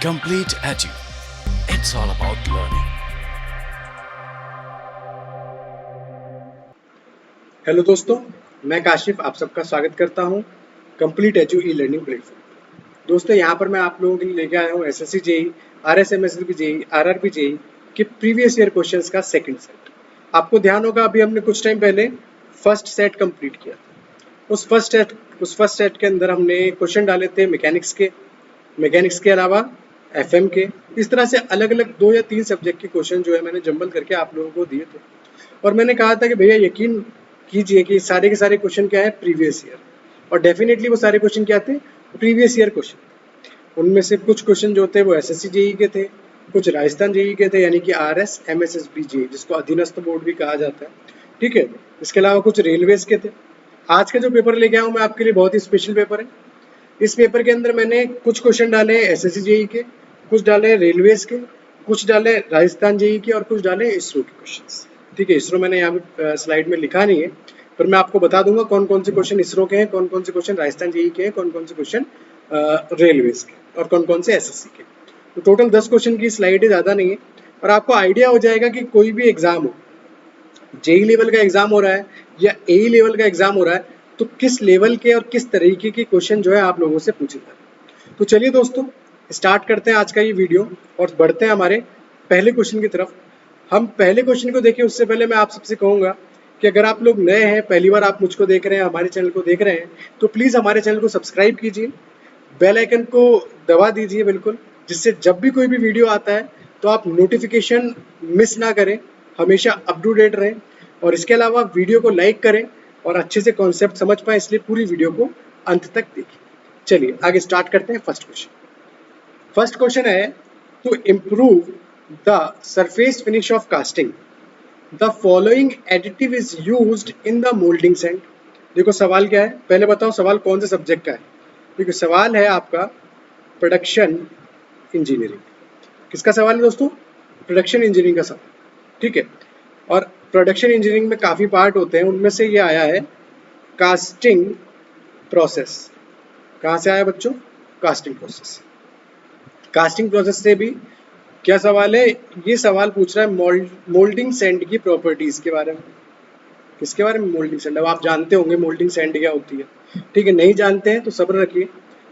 Complete Edu. It's all about learning. Hello दोस्तों, मैं काशिफ आप सबका स्वागत करता हूं complete edu e learning platform. दोस्तों यहाँ पर मैं आप लोगों के लिए लेके आया हूँ SSC JE, RSMSB JE, RRB JE के प्रीवियस ईयर क्वेश्चंस का सेकंड सेट। आपको ध्यान होगा अभी हमने कुछ टाइम पहले फर्स्ट सेट कंप्लीट किया था। उस फर्स्ट सेट के अंदर हमने क्वेश्चन डाले थे मैकेनिक्स के अलावा एफएम के। इस तरह से अलग अलग 2 या 3 सब्जेक्ट के क्वेश्चन जो है मैंने जंबल करके आप लोगों को दिए थे और मैंने कहा था कि भैया यकीन कीजिए कि सारे के सारे क्वेश्चन क्या है प्रीवियस ईयर, और डेफिनेटली वो सारे क्वेश्चन क्या थे प्रीवियस ईयर क्वेश्चन। उनमें से कुछ क्वेश्चन जो थे वो एसएससी जेई के थे, कुछ राजस्थान जेई के थे यानी कि आरएस एमएसएसबी जेई जिसको अधीनस्थ बोर्ड भी कहा जाता है, ठीक है। इसके अलावा कुछ रेलवेज के थे। आज का जो पेपर लेके आया हूँ मैं आपके लिए बहुत ही स्पेशल पेपर है। इस पेपर के अंदर मैंने कुछ क्वेश्चन डाले एसएससी जेई के, कुछ डाले रेलवेज के, कुछ डाले राजस्थान जेई के और कुछ डाले इसरो के क्वेश्चंस, ठीक है। इसरो मैंने यहाँ पे स्लाइड में लिखा नहीं है, पर मैं आपको बता दूंगा कौन कौन से क्वेश्चन इसरो के हैं, कौन कौन से क्वेश्चन राजस्थान जेई के हैं, कौन कौन से क्वेश्चन रेलवेज के और कौन कौन से एसएससी के। तो टोटल 10 क्वेश्चन की स्लाइड है, ज़्यादा नहीं है, और आपको आइडिया हो जाएगा कि कोई भी एग्जाम हो, जेई लेवल का एग्जाम हो रहा है या एई लेवल का एग्जाम हो रहा है, तो किस लेवल के और किस तरीके के क्वेश्चन जो है आप लोगों से पूछे जाते हैं। तो चलिए दोस्तों स्टार्ट करते हैं आज का ये वीडियो और बढ़ते हैं हमारे पहले क्वेश्चन की तरफ। हम पहले क्वेश्चन को देखें उससे पहले मैं आप सबसे कहूँगा कि अगर आप लोग नए हैं, पहली बार आप मुझको देख रहे हैं, हमारे चैनल को देख रहे हैं, तो प्लीज़ हमारे चैनल को सब्सक्राइब कीजिए, बेल आइकन को दबा दीजिए बिल्कुल, जिससे जब भी कोई भी वीडियो आता है तो आप नोटिफिकेशन मिस ना करें, हमेशा अप टू डेट रहें। और इसके अलावा वीडियो को लाइक करें और अच्छे से कॉन्सेप्ट समझ पाएं, इसलिए पूरी वीडियो को अंत तक देखिए। चलिए आगे स्टार्ट करते हैं। फर्स्ट क्वेश्चन है, to improve the surface finish of casting the following additive is used in the moulding sand. देखो सवाल क्या है, पहले बताओ सवाल कौन से सब्जेक्ट का है। देखो सवाल है आपका प्रोडक्शन इंजीनियरिंग। किसका सवाल है दोस्तों? प्रोडक्शन इंजीनियरिंग का सवाल, ठीक है। और प्रोडक्शन इंजीनियरिंग में काफ़ी पार्ट होते हैं, उनमें से ये आया है कास्टिंग प्रोसेस। कहाँ से आया बच्चों? Casting process. कास्टिंग प्रोसेस से भी क्या सवाल है? ये सवाल पूछ रहा है मोल्डिंग सैंड की प्रॉपर्टीज के बारे में। किसके बारे में? Moulding sand. अब आप जानते होंगे मोल्डिंग सैंड क्या होती है, ठीक है। नहीं जानते हैं तो सब्र रखिए,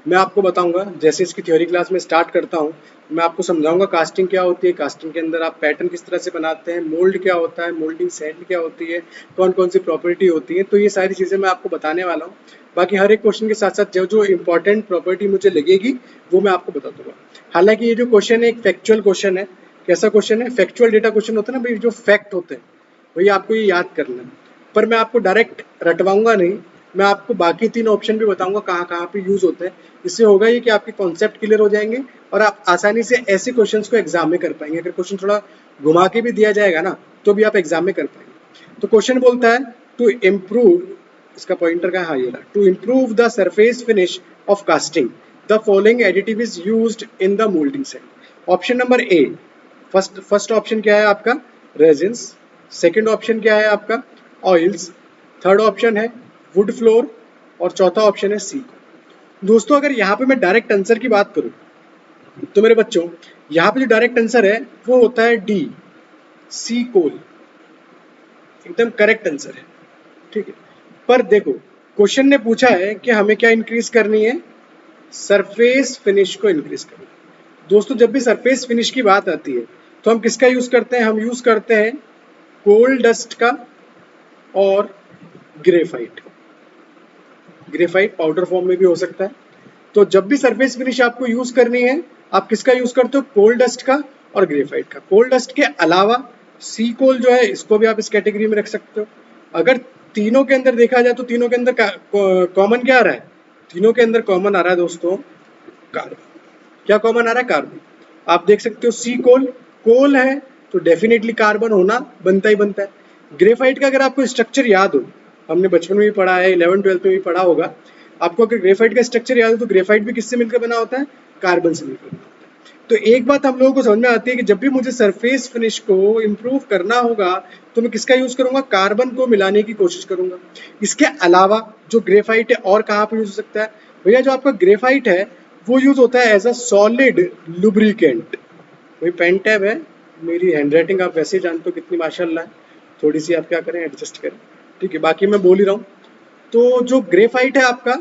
मैं आपको बताऊंगा। जैसे इसकी थ्योरी क्लास में स्टार्ट करता हूँ, मैं आपको समझाऊंगा कास्टिंग क्या होती है, कास्टिंग के अंदर आप पैटर्न किस तरह से बनाते हैं, मोल्ड क्या होता है, मोल्डिंग सैंड क्या होती है, कौन कौन सी प्रॉपर्टी होती है, तो ये सारी चीज़ें मैं आपको बताने वाला हूँ। बाकी हर एक क्वेश्चन के साथ साथ जो जो इंपॉर्टेंट प्रॉपर्टी मुझे लगेगी वो मैं आपको बता दूंगा। हालांकि ये जो क्वेश्चन है एक फैक्चुअल क्वेश्चन है। कैसा क्वेश्चन है? फैक्चुअल डेटा क्वेश्चन होता है ना भाई, जो फैक्ट होते हैं वही आपको ये याद करना है। पर मैं आपको डायरेक्ट रटवाऊंगा नहीं, मैं आपको बाकी 3 ऑप्शन भी बताऊंगा कहाँ कहाँ पे यूज होते हैं। इससे होगा ये कि आपके कॉन्सेप्ट क्लियर हो जाएंगे और आप आसानी से ऐसे क्वेश्चंस को एग्जाम में कर पाएंगे। अगर क्वेश्चन थोड़ा घुमा के भी दिया जाएगा ना तो भी आप एग्जाम में कर पाएंगे। तो क्वेश्चन बोलता है टू इम्प्रूव, इसका पॉइंटर का हाँ ये रहा, to improve the surface finish of casting the following additive is used in the moulding sand. Option number A, first option क्या है आपका? रेजिन्स। सेकंड ऑप्शन क्या है आपका? ऑयल्स। थर्ड ऑप्शन है वुड फ्लोर और चौथा ऑप्शन है सी। दोस्तों अगर यहाँ पे मैं डायरेक्ट आंसर की बात करूँ तो मेरे बच्चों यहाँ पे जो डायरेक्ट आंसर है वो होता है डी, सी कोल। एकदम करेक्ट आंसर है, ठीक है। पर देखो क्वेश्चन ने पूछा है कि हमें क्या इंक्रीज करनी है? सरफेस फिनिश को इंक्रीज करना है। दोस्तों जब भी सरफेस फिनिश की बात आती है तो हम किसका यूज करते हैं? हम यूज करते हैं कोल डस्ट का और ग्रेफाइट। ग्रेफाइट पाउडर फॉर्म में भी हो सकता है। तो जब भी सरफेस फिनिश आपको यूज करनी है आप किसका यूज करते हो? कोल डस्ट का और ग्रेफाइट का। कोल डस्ट के अलावा सी कोल जो है इसको भी आप इस कैटेगरी में रख सकते हो। अगर तीनों के अंदर देखा जाए तो तीनों के अंदर कॉमन क्या आ रहा है? तीनों के अंदर कॉमन आ रहा है दोस्तों कार्बन। क्या कॉमन आ रहा है? कार्बन। आप देख सकते हो सी कोल, कोल है तो डेफिनेटली कार्बन होना बनता ही बनता है। ग्रेफाइट का अगर आपको स्ट्रक्चर याद हो, हमने बचपन में भी पढ़ा है, 11th-12th में भी पढ़ा होगा आपको, अगर ग्रेफाइट का स्ट्रक्चर याद हो तो ग्रेफाइट भी किससे मिलकर बना होता है? कार्बन से मिलकर बना होता है। तो एक बात हम लोगों को समझ में आती है कि जब भी मुझे सरफेस फिनिश को इम्प्रूव करना होगा तो मैं किसका यूज करूंगा? कार्बन को मिलाने की कोशिश करूंगा। इसके अलावा जो ग्रेफाइट है और कहाँ पर यूज हो सकता है? भैया जो आपका ग्रेफाइट है वो यूज होता है एज अ सॉलिड लुब्रिकेंट। वही पेन टैब है, मेरी हैंडराइटिंग आप वैसे ही जानते हो कितनी माशाल्लाह है, थोड़ी सी आप क्या करें एडजस्ट करें, ठीक है। बाकी मैं बोल ही रहा हूँ। तो जो ग्रेफाइट है आपका,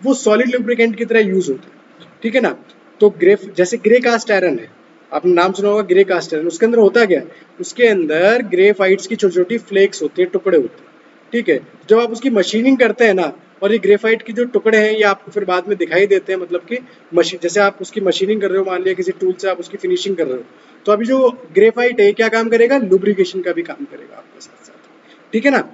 वो सॉलिड लुब्रिकेंट की तरह यूज होता है, ठीक है ना। तो जैसे ग्रे कास्ट आयरन है, आपने नाम सुना होगा ग्रे कास्ट आयरन, उसके अंदर होता क्या है, उसके अंदर ग्रेफाइट्स की छोटी छोटी फ्लेक्स होती है, टुकड़े होते हैं, ठीक है। जब आप उसकी मशीनिंग करते हैं ना, और ये ग्रेफाइट के जो टुकड़े हैं ये आपको फिर बाद में दिखाई देते हैं, मतलब कि मशीन, जैसे आप उसकी मशीनिंग कर रहे हो, मान लिया किसी टूल से आप उसकी फिनिशिंग कर रहे हो, तो अभी जो ग्रेफाइट है क्या काम करेगा, लुब्रिकेशन का भी काम करेगा आपके साथ साथ, ठीक है ना।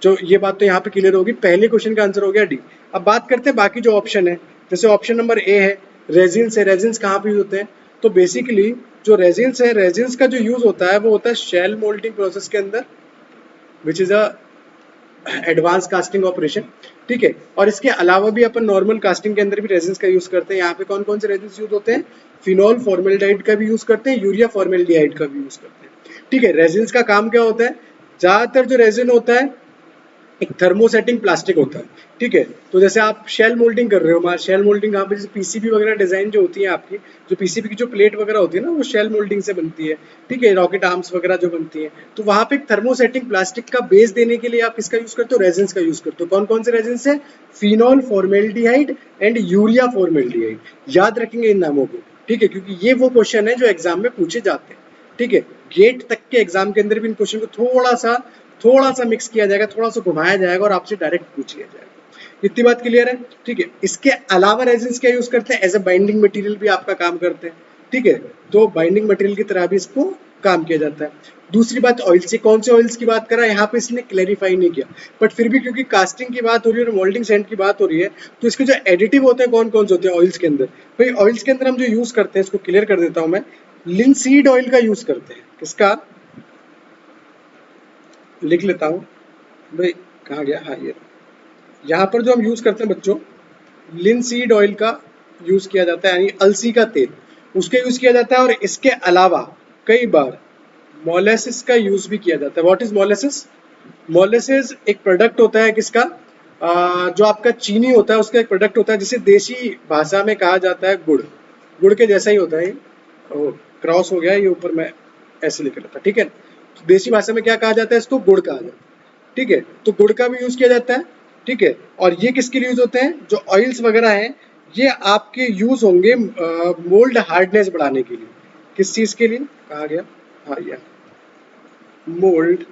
जो ये बात तो यहाँ पे क्लियर होगी, पहले क्वेश्चन का आंसर हो गया डी। अब बात करते हैं बाकी जो ऑप्शन है, जैसे ऑप्शन नंबर ए है रेजिन्स है। रेजिन्स कहाँ पे यूज होते हैं, तो बेसिकली जो रेजिन्स है, रेजिन्स का जो यूज होता है वो होता है शेल मोल्डिंग प्रोसेस के अंदर, which is a advance casting operation, ठीक है। और इसके अलावा भी अपन नॉर्मल कास्टिंग के अंदर भी रेजिन्स का यूज करते हैं। यहाँ पे कौन कौन से रेजिन्स यूज होते हैं, फिनॉल फॉर्मेल्डिहाइड का भी यूज करते हैं, यूरिया फॉर्मेल्डिहाइड का भी यूज करते हैं, ठीक है। रेजिन्स का काम क्या होता है, ज्यादातर जो रेजिन होता है एक थर्मोसेटिंग प्लास्टिक होता है, ठीक है। तो जैसे आप शेल मोल्डिंग कर रहे हो, शेल मोल्डिंग यहाँ पे जैसे पीसीबी वगैरह डिजाइन जो होती है आपकी, जो पीसीबी की जो प्लेट वगैरह होती है ना, वो शेल मोल्डिंग से बनती है, ठीक है। रॉकेट आर्म्स वगैरह जो बनती है, तो वहां पे एक थर्मोसेटिंग प्लास्टिक का बेस देने के लिए आप किसका यूज करते हो, रेजिन्स का यूज करते हो। कौन कौन से रेजिन्स है, phenol formaldehyde and urea formaldehyde. याद रखेंगे इन नामों को, ठीक है, क्योंकि ये वो क्वेश्चन है जो एग्जाम में पूछे जाते हैं, ठीक है। गेट तक के एग्जाम के अंदर भी इन क्वेश्चन को थोड़ा सा मिक्स किया जाएगा, थोड़ा सा घुमाया जाएगा और आपसे डायरेक्ट पूछ लिया जाएगा। इतनी बात क्लियर है, ठीक है। इसके अलावा रेजिन्स क्या यूज करते हैं, एज अ बाइंडिंग मटेरियल भी आपका काम करते हैं, ठीक है। तो बाइंडिंग मटेरियल की तरह भी इसको काम किया जाता है। दूसरी बात ऑयल से, कौन से ऑयल्स की बात करा यहाँ पे इसने क्लैरिफाई नहीं किया, बट फिर भी क्योंकि कास्टिंग की बात हो रही है और मोल्डिंग सैंड की बात हो रही है, तो इसके जो एडिटिव होते हैं कौन कौन से होते हैं ऑयल्स के अंदर। भाई ऑयल्स के अंदर हम जो यूज करते हैं, इसको क्लियर कर देता हूं मैं, लिंसीड ऑयल का यूज करते हैं। किसका, लिख लेता हूं भाई, कहाँ गया, हाँ ये यहाँ पर जो हम यूज करते हैं बच्चों, लिनसीड ऑयल का यूज किया जाता है, यानी अलसी का तेल, उसका यूज किया जाता है। और इसके अलावा कई बार मोलेसिस का यूज भी किया जाता है। व्हाट इज मोलेसिस, मोलेसिस एक प्रोडक्ट होता है किसका, जो आपका चीनी होता है उसका एक प्रोडक्ट होता है, जिसे देसी भाषा में कहा जाता है गुड़। गुड़ के जैसा ही होता है, क्रॉस हो गया ये ऊपर, मैं ऐसे लिख रहा था, ठीक है। तो देसी भाषा में क्या कहा जाता है, इसको गुड़ कहा जाता है, ठीक है। तो गुड़ का भी यूज किया जाता है, ठीक है। और ये किसके लिए यूज होते हैं, जो ऑयल्स वगैरह हैं, ये आपके यूज होंगे मोल्ड हार्डनेस बढ़ाने के लिए। किस चीज के लिए, कहा गया, हाँ ये मोल्ड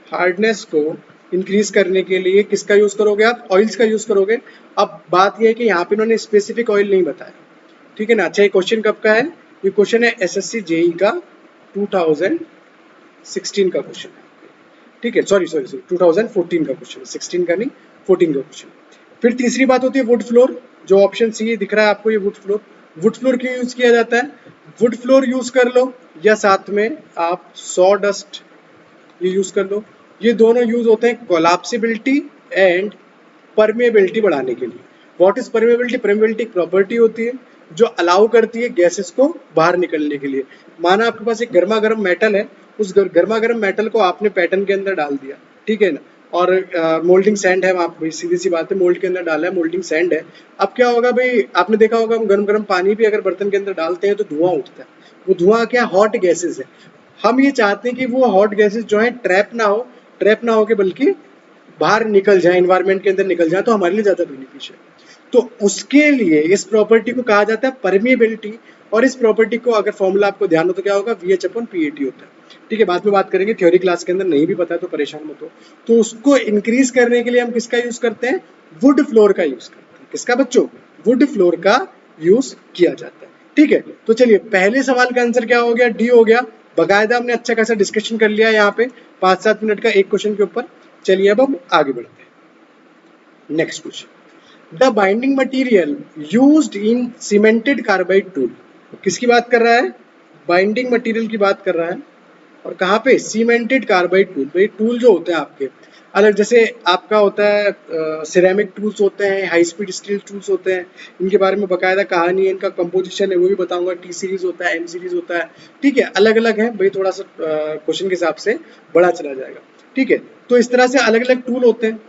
हार्डनेस को इंक्रीज करने के लिए किसका यूज करोगे आप, ऑयल्स का यूज करोगे। अब बात यह है कि यहाँ पे इन्होंने स्पेसिफिक ऑयल नहीं बताया, ठीक है ना। अच्छा ये क्वेश्चन कब का है, ये क्वेश्चन है एसएससी जेई का 2016 का क्वेश्चन है, ठीक है। सॉरी 2014 का क्वेश्चन है, 16 का नहीं 14 का क्वेश्चन। फिर तीसरी बात होती है वुड फ्लोर, जो ऑप्शन सी दिख रहा है आपको, ये वुड फ्लोर। वुड फ्लोर क्यों यूज किया जाता है, वुड फ्लोर यूज कर लो या साथ में आप सॉ डस्ट ये यूज कर लो। ये दोनों यूज होते हैं कोलैप्सिबिलिटी एंड परमेबिलिटी बढ़ाने के लिए। व्हाट इज परमेबिलिटी, परमेबिलिटी एक प्रॉपर्टी होती है जो अलाउ करती है गैसेस को बाहर निकलने के लिए। माना आपके पास एक गर्मा गर्म मेटल है, उस गर्मा गर्म मेटल को आपने पैटर्न के अंदर डाल दिया, ठीक है ना। और मोल्डिंग सैंड है वहां पर, सीधी सी बात है, मोल्ड के अंदर डाला है, मोल्डिंग सैंड है। अब क्या होगा भाई, आपने देखा होगा हम गर्म गर्म पानी भी अगर बर्तन के अंदर डालते हैं तो धुआं उठता है। वो धुआं क्या, हॉट गैसेस है। हम ये चाहते हैं कि वो हॉट गैसेस जो है ट्रैप ना हो के बल्कि बाहर निकल जाए, एनवायरनमेंट के अंदर निकल जाए, तो हमारे लिए ज्यादा बेनिफिशियल है। तो उसके लिए इस प्रॉपर्टी को कहा जाता है परमिएबिलिटी। और इस प्रॉपर्टी को अगर फॉर्मूला आपको ध्यान हो तो क्या होगा, VH/PAT होता है, ठीक है। बाद में बात करेंगे, थ्योरी क्लास के अंदर नहीं भी पता तो परेशान मत हो। तो उसको इंक्रीज करने के लिए हम किसका यूज करते हैं, वुड फ्लोर का यूज करते हैं। किसका बच्चों, वुड फ्लोर का यूज किया जाता है, ठीक है। तो चलिए पहले सवाल का आंसर क्या हो गया, डी हो गया। बकायदा हमने अच्छा खासा डिस्कशन कर लिया यहाँ पे 5-7 मिनट का एक क्वेश्चन के ऊपर। चलिए अब हम आगे बढ़ते हैं, next question. The binding material used in cemented carbide tool, किसकी बात कर रहा है, बाइंडिंग मटेरियल की बात कर रहा है। और कहाँ पे, सीमेंटेड कार्बाइड टूल। भाई टूल जो होते हैं आपके अलग, जैसे आपका होता है सिरेमिक टूल्स होते हैं, हाई स्पीड स्टील टूल्स होते हैं, इनके बारे में बकायदा कहानी है, इनका कंपोजिशन है वो भी बताऊंगा। टी सीरीज होता है, एम सीरीज होता है, ठीक है, अलग अलग है भाई, थोड़ा सा क्वेश्चन के हिसाब से बड़ा चला जाएगा, ठीक है। तो इस तरह से अलग अलग टूल होते हैं,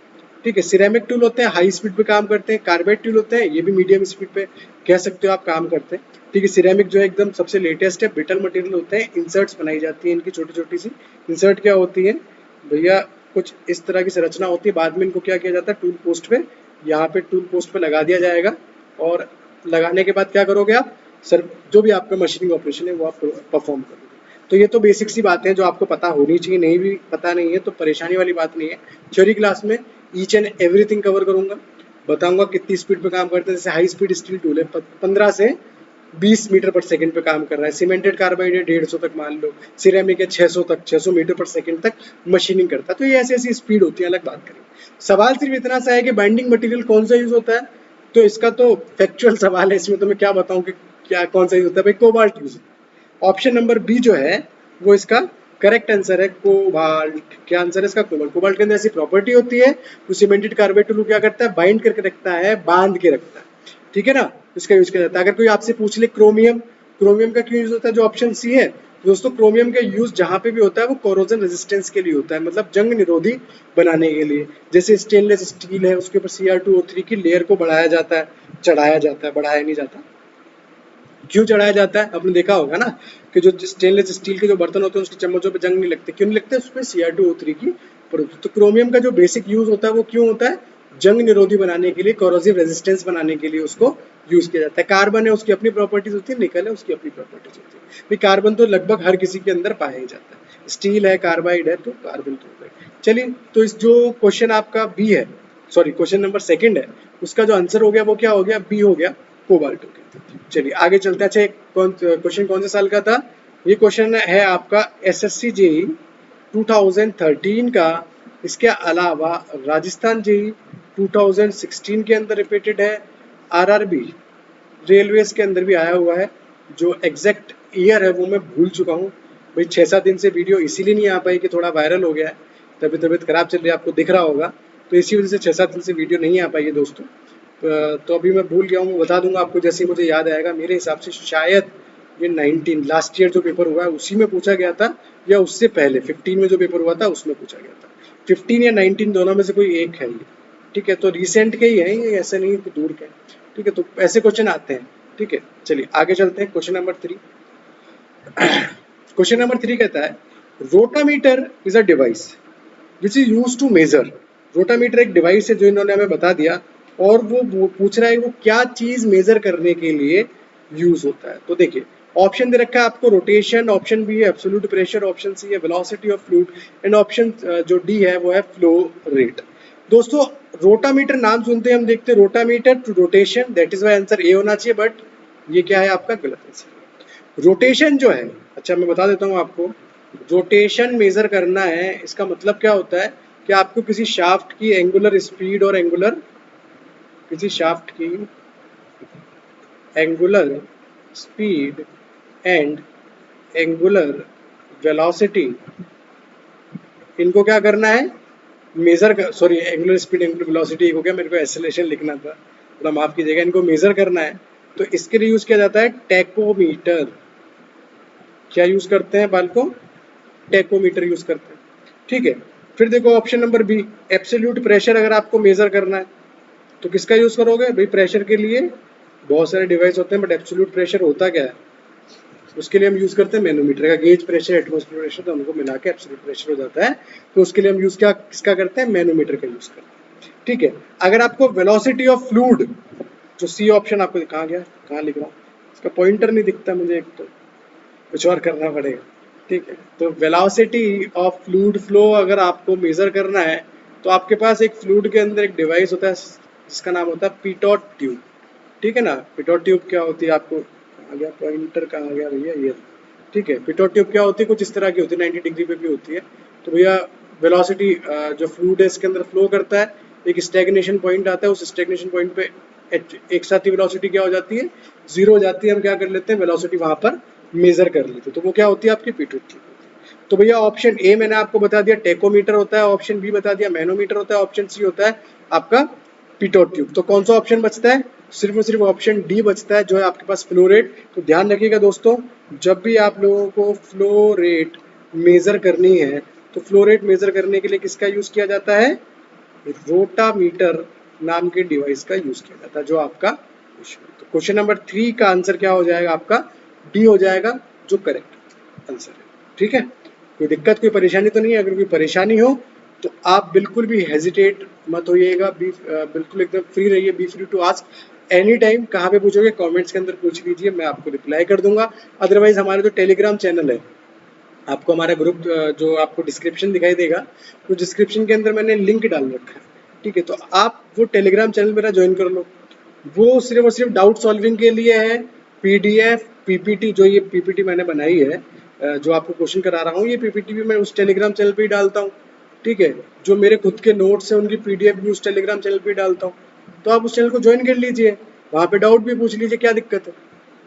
ठीक है। सिरेमिक टूल होते हैं हाई स्पीड पे काम करते हैं, कार्बाइड टूल होते हैं ये भी मीडियम स्पीड पे कह सकते हो आप काम करते हैं। ठीक है, सिरेमिक जो है एकदम सबसे लेटेस्ट है, ब्रिटल मटेरियल होते हैं, इंसर्ट्स बनाई जाती है इनकी छोटी छोटी सी। इंसर्ट क्या होती है भैया, कुछ इस तरह की संरचना होती है, बाद में इनको क्या किया जाता है टूल पोस्ट पे, यहाँ पे टूल पोस्ट पे लगा दिया जाएगा, और लगाने के बाद क्या करोगे आप, सर जो भी आपका मशीनिंग ऑपरेशन है वो आप परफॉर्म करोगे। तो ये तो बेसिक सी बातें हैं जो आपको पता होनी चाहिए, नहीं भी पता नहीं है तो परेशानी वाली बात नहीं है। थ्योरी क्लास में ईच एंड एवरीथिंग कवर करूंगा, बताऊंगा कितनी स्पीड पे काम करते हैं। जैसे हाई स्पीड स्टील टूल है 15 से 20 मीटर पर सेकंड पे काम कर रहा है, सीमेंटेड कार्बाइड है 150 तक मान लो, सिरेमिक है 600 तक, 600 मीटर पर सेकंड तक मशीनिंग करता है। तो ये ऐसी ऐसी स्पीड होती है, अलग बात करें। सवाल सिर्फ इतना सा है कि बाइंडिंग मटेरियल कौन सा यूज होता है, तो इसका तो फैक्चुअल सवाल है, इसमें तो मैं क्या बताऊं कि क्या कौन सा यूज होता है भाई, cobalt use. Option number B जो है वो इसका करेक्ट आंसर है, कोबाल्ट। क्या आंसर है इसका, कोबाल्ट। कोबाल्ट के अंदर ऐसी प्रॉपर्टी होती है, तो सीमेंटेड कार्बाइड टूल क्या करता है, बाइंड करके रखता है, बांध के रखता है, ठीक है ना, इसका यूज किया जाता है। अगर कोई आपसे पूछ ले क्रोमियम, क्रोमियम का क्यों यूज होता है, जो ऑप्शन सी है दोस्तों, क्रोमियम का यूज जहां पे भी होता है वो कोरोजन रेजिस्टेंस के लिए होता है, मतलब जंग निरोधी बनाने के लिए। जैसे स्टेनलेस स्टील है उसके ऊपर Cr2O3 की लेयर को बढ़ाया जाता है, चढ़ाया जाता है, बढ़ाया नहीं जाता, क्यों चढ़ाया जाता है, आपने देखा होगा ना कि जो स्टेनलेस स्टील के जो बर्तन होते हैं उसके चम्मचों पे जंग नहीं लगते, क्यों नहीं लगते, उसमें Cr2O3 की प्रोडक्ट। तो क्रोमियम का जो बेसिक यूज होता है वो क्यों होता है, जंग निरोधी बनाने के लिए, कोरोसिव रेजिस्टेंस बनाने के लिए उसको यूज किया जाता है। कार्बन है उसकी अपनी प्रॉपर्टीज होती है, निकल है उसकी अपनी प्रॉपर्टीज होती है। भाई कार्बन तो लगभग हर किसी के अंदर पाया ही जाता है, स्टील है, कार्बाइड है, तो कार्बन तो होगा। चलिए, तो इस जो क्वेश्चन आपका बी है, सॉरी क्वेश्चन नंबर सेकंड है, उसका जो आंसर हो गया वो क्या हो गया, बी हो गया, कोबाल्ट हो गया। चलिए आगे चलते हैं। अच्छा, क्वेश्चन कौन से साल का था, ये क्वेश्चन है आपका एसएससी जेई 2013 का। इसके अलावा राजस्थान जेई 2016 के अंदर रिपीटेड है, आरआरबी रेलवेज के अंदर भी आया हुआ है। जो एग्जैक्ट ईयर है वो मैं भूल चुका हूँ भाई, 6-7 दिन से वीडियो इसीलिए नहीं आ पाई कि थोड़ा वायरल हो गया है, तबीयत खराब चल रही है, आपको दिख रहा होगा, तो इसी वजह से 6-7 दिन से वीडियो नहीं आ पाई है दोस्तों। तो अभी मैं भूल गया हूँ, मैं बता दूंगा आपको जैसे ही मुझे याद आएगा। मेरे हिसाब से शायद ये 19 लास्ट ईयर जो पेपर हुआ है उसी में पूछा गया था, या उससे पहले 15 में जो पेपर हुआ था उसमें पूछा गया था। 15 या 19 दोनों में से कोई एक है ये, ठीक है, तो रिसेंट के ही है ये, ऐसे नहीं कि दूर के, ठीक है, तो ऐसे क्वेश्चन आते हैं। ठीक है, चलिए आगे चलते हैं। क्वेश्चन नंबर 3, क्वेश्चन नंबर 3 कहता है rotameter is a device which is use to measure. Rotameter एक डिवाइस है जो इन्होंने हमें बता दिया, और वो पूछ रहा है वो क्या चीज मेजर करने के लिए यूज होता है। तो देखिए ऑप्शन दे रखा है आपको, रोटेशन, ऑप्शन बी है एब्सोल्यूट प्रेशर, ऑप्शन सी है velocity of fluid, and option जो डी है वो है फ्लो रेट। दोस्तों रोटामीटर नाम सुनते हैं हम देखते हैं rotameter to rotation, that is why answer A होना चाहिए, बट ये क्या है आपका गलत आंसर। रोटेशन जो है, अच्छा मैं बता देता हूँ आपको, रोटेशन मेजर करना है इसका मतलब क्या होता है कि आपको किसी शाफ्ट की एंगुलर स्पीड और एंगुलर, किसी शाफ्ट की angular speed and angular velocity, इनको क्या करना है, मेजर कर, sorry angular speed angular velocity हो गया, मेरे को एक्सेलरेशन लिखना था, थोड़ा माफ कीजिएगा, इनको मेजर करना है। तो इसके लिए यूज किया जाता है टैकोमीटर। क्या यूज करते हैं बाल को, टैकोमीटर यूज करते हैं, ठीक है। फिर देखो option number B, absolute pressure अगर आपको मेजर करना है तो किसका यूज करोगे भाई, प्रेशर के लिए बहुत सारे डिवाइस होते हैं, बट एब्सोल्यूट प्रेशर होता क्या है, उसके लिए हम यूज करते हैं मैनोमीटर का, गेज प्रेशर एटमॉस्फेयर प्रेशर तो हमको मिला के एब्सोल्यूट प्रेशर हो जाता है, तो उसके लिए हम यूज क्या किसका करते हैं, मैनोमीटर का यूज करते हैं, ठीक है। अगर आपको वेलोसिटी ऑफ फ्लूइड, जो सी ऑप्शन आपको कहाँ गया, कहाँ लिख रहा हूँ, इसका पॉइंटर नहीं दिखता मुझे, एक तो कुछ और करना पड़ेगा, ठीक है। तो वेलोसिटी ऑफ फ्लूइड फ्लो अगर आपको मेजर करना है तो आपके पास एक फ्लूइड के अंदर एक डिवाइस होता है जिसका नाम होता है पिटोट ट्यूब, ठीक है ना। पिटोट ट्यूब क्या होती है, आपको आ गया पॉइंटर, कहाँ गया भैया, ये ठीक है। पिटोट ट्यूब क्या होती है, कुछ इस तरह की होती है, 90 डिग्री पे भी होती है। तो भैया वेलोसिटी जो फ्लूइड है इसके अंदर फ्लो करता है, एक स्टैग्नेशन पॉइंट आता है, उस स्टैग्नेशन पॉइंट पे एक साथ ही वेलोसिटी क्या हो जाती है, जीरो हो जाती है। हम क्या कर लेते हैं, वेलोसिटी वहां पर मेजर कर लेते, तो वो क्या होती है आपकी पिटोट ट्यूब। तो भैया ऑप्शन ए मैंने आपको बता दिया टेकोमीटर होता है, ऑप्शन बी बता दिया मैनोमीटर होता है, ऑप्शन सी होता है आपका पिटोट ट्यूब। तो कौन सा ऑप्शन बचता है, सिर्फ और सिर्फ ऑप्शन डी बचता है, जो है आपके पास फ्लो रेट। तो ध्यान रखिएगा दोस्तों, जब भी आप लोगों को फ्लो रेट मेजर करनी है तो फ्लो रेट मेजर करने के लिए किसका यूज किया जाता है, रोटामीटर नाम के डिवाइस का यूज किया जाता है, जो आपका क्वेश्चन। तो क्वेश्चन नंबर 3 का आंसर क्या हो जाएगा आपका? डी हो जाएगा, जो करेक्ट आंसर है। ठीक है, कोई दिक्कत कोई परेशानी तो नहीं है? अगर कोई परेशानी हो तो आप बिल्कुल भी हेजिटेट मत होइएगा, बिल्कुल एकदम फ्री रहिए, be free to ask any time. कहाँ पे पूछोगे? कमेंट्स के अंदर पूछ लीजिए, मैं आपको रिप्लाई कर दूंगा। अदरवाइज हमारे जो टेलीग्राम चैनल है, आपको हमारा ग्रुप जो आपको डिस्क्रिप्शन दिखाई देगा, तो डिस्क्रिप्शन के अंदर मैंने लिंक डाल रखा है। ठीक है, तो आप वो टेलीग्राम चैनल मेरा ज्वाइन कर लो। वो सिर्फ और सिर्फ डाउट सॉल्विंग के लिए है। पीडीएफ पीपीटी, जो ये पीपीटी मैंने बनाई है, जो आपको क्वेश्चन करा रहा हूँ, ये पीपीटी भी मैं उस टेलीग्राम चैनल पे ही डालता हूँ। ठीक है, जो मेरे खुद के नोट्स हैं उनकी पीडीएफ भी उस टेलीग्राम चैनल पे ही डालता हूँ। तो आप उस चैनल को ज्वाइन कर लीजिए, वहाँ पे डाउट भी पूछ लीजिए, क्या दिक्कत है?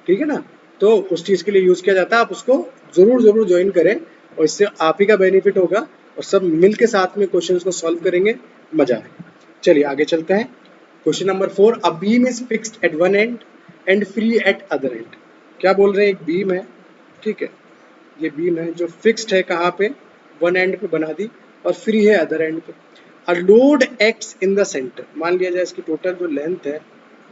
ठीक है ना? तो उस चीज़ के लिए यूज़ किया जाता है, आप उसको ज़रूर ज्वाइन करें, और इससे आप ही का बेनिफिट होगा, और सब मिल के साथ में क्वेश्चंस को सॉल्व करेंगे, मजा आएगा। चलिए आगे चलते हैं। Question number 4, a beam is fixed at one and and free at other and. क्या बोल रहे हैं? एक बीम है, ठीक है, ये बीम है जो फिक्स्ड है, कहाँ पे? वन एंड पे बना दी, और फ्री है अदर एंड पे। A load x in the centre, मान लिया जाए इसकी टोटल जो लेंथ है,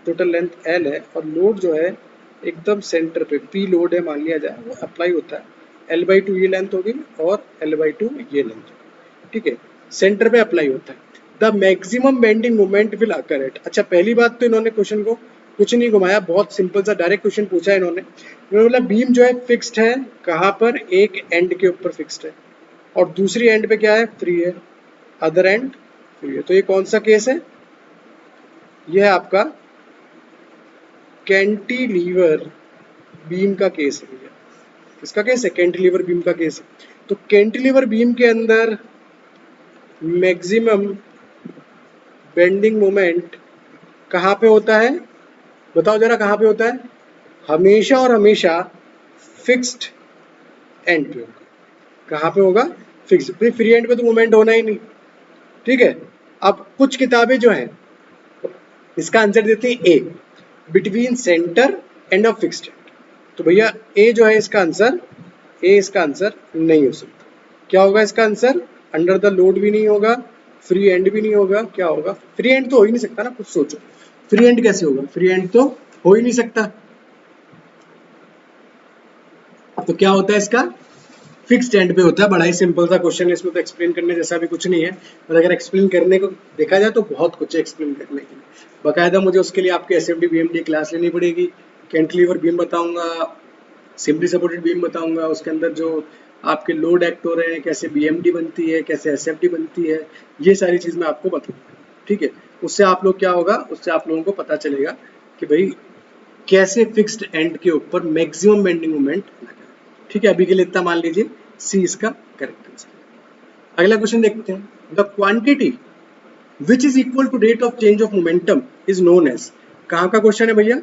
टोटल लेंथ एल है, और लोड जो है एकदम सेंटर पे पी लोड है मान लिया जाए, वो अप्लाई होता है। L/2 ये लेंथ होगी, और L/2 ये लेंथ होगी। ठीक है, सेंटर पे अप्लाई होता है। The maximum bending moment will occur at. अच्छा, पहली बात तो इन्होंने क्वेश्चन को कुछ नहीं घुमाया, बहुत सिंपल सा डायरेक्ट क्वेश्चन पूछा है इन्होंने। बोला बीम जो है फिक्स्ड है, कहाँ पर? एक एंड के ऊपर फिक्स्ड है, और दूसरी एंड पे क्या है? फ्री है, अदर एंड फ्री है। तो ये कौन सा केस है? ये है आपका कैंटिलीवर बीम का केस है भैया। किसका केस है? कैंटिलीवर बीम का केस है। तो कैंटिलीवर बीम के अंदर मैक्सिमम बेंडिंग मोमेंट कहाँ पे होता है? बताओ जरा, कहाँ पे होता है? हमेशा और हमेशा फिक्स्ड एंड पे होगा। कहाँ पे होगा? फिक्स। फ्री एंड पे तो मोमेंट होना ही नहीं। ठीक है, अब कुछ किताबें जो है इसका आंसर देती है A, between centre and a fixed end. तो भैया ए जो है इसका आंसर, ए इसका आंसर नहीं हो सकता। क्या होगा इसका आंसर? अंडर द लोड भी नहीं होगा, फ्री एंड भी नहीं होगा। क्या होगा? फ्री एंड तो हो ही नहीं सकता ना, कुछ सोचो, फ्री एंड कैसे होगा? फ्री एंड तो हो ही नहीं सकता। तो क्या होता है इसका? फिक्स्ड एंड पे होता है। बड़ा ही सिंपल सा क्वेश्चन है, इसमें तो एक्सप्लेन करने जैसा भी कुछ नहीं है, और अगर एक्सप्लेन करने को देखा जाए तो बहुत कुछ है एक्सप्लेन करने के लिए। बाकायदा मुझे उसके लिए आपकी एसएफडी बीएमडी क्लास लेनी पड़ेगी। कैंटिलीवर बीम बताऊंगा, सिंपली सपोर्टेड बीम बताऊंगा, उसके अंदर जो आपके लोड एक्ट हो रहे हैं, कैसे बीएमडी बनती है, कैसे एसएफडी बनती है, ये सारी चीज़ मैं आपको बताऊंगा। ठीक है, उससे आप लोग क्या होगा, उससे आप लोगों को पता चलेगा कि भाई कैसे फिक्स्ड एंड के ऊपर मैक्सिमम बेंडिंग मोमेंट लगा। ठीक है, अभी के लिए इतना मान लीजिए, सी इसका करेक्ट आंसर। अगला क्वेश्चन देखते हैं। The quantity which is equal to rate of change of momentum is known as. कहाँ का क्वेश्चन है भैया?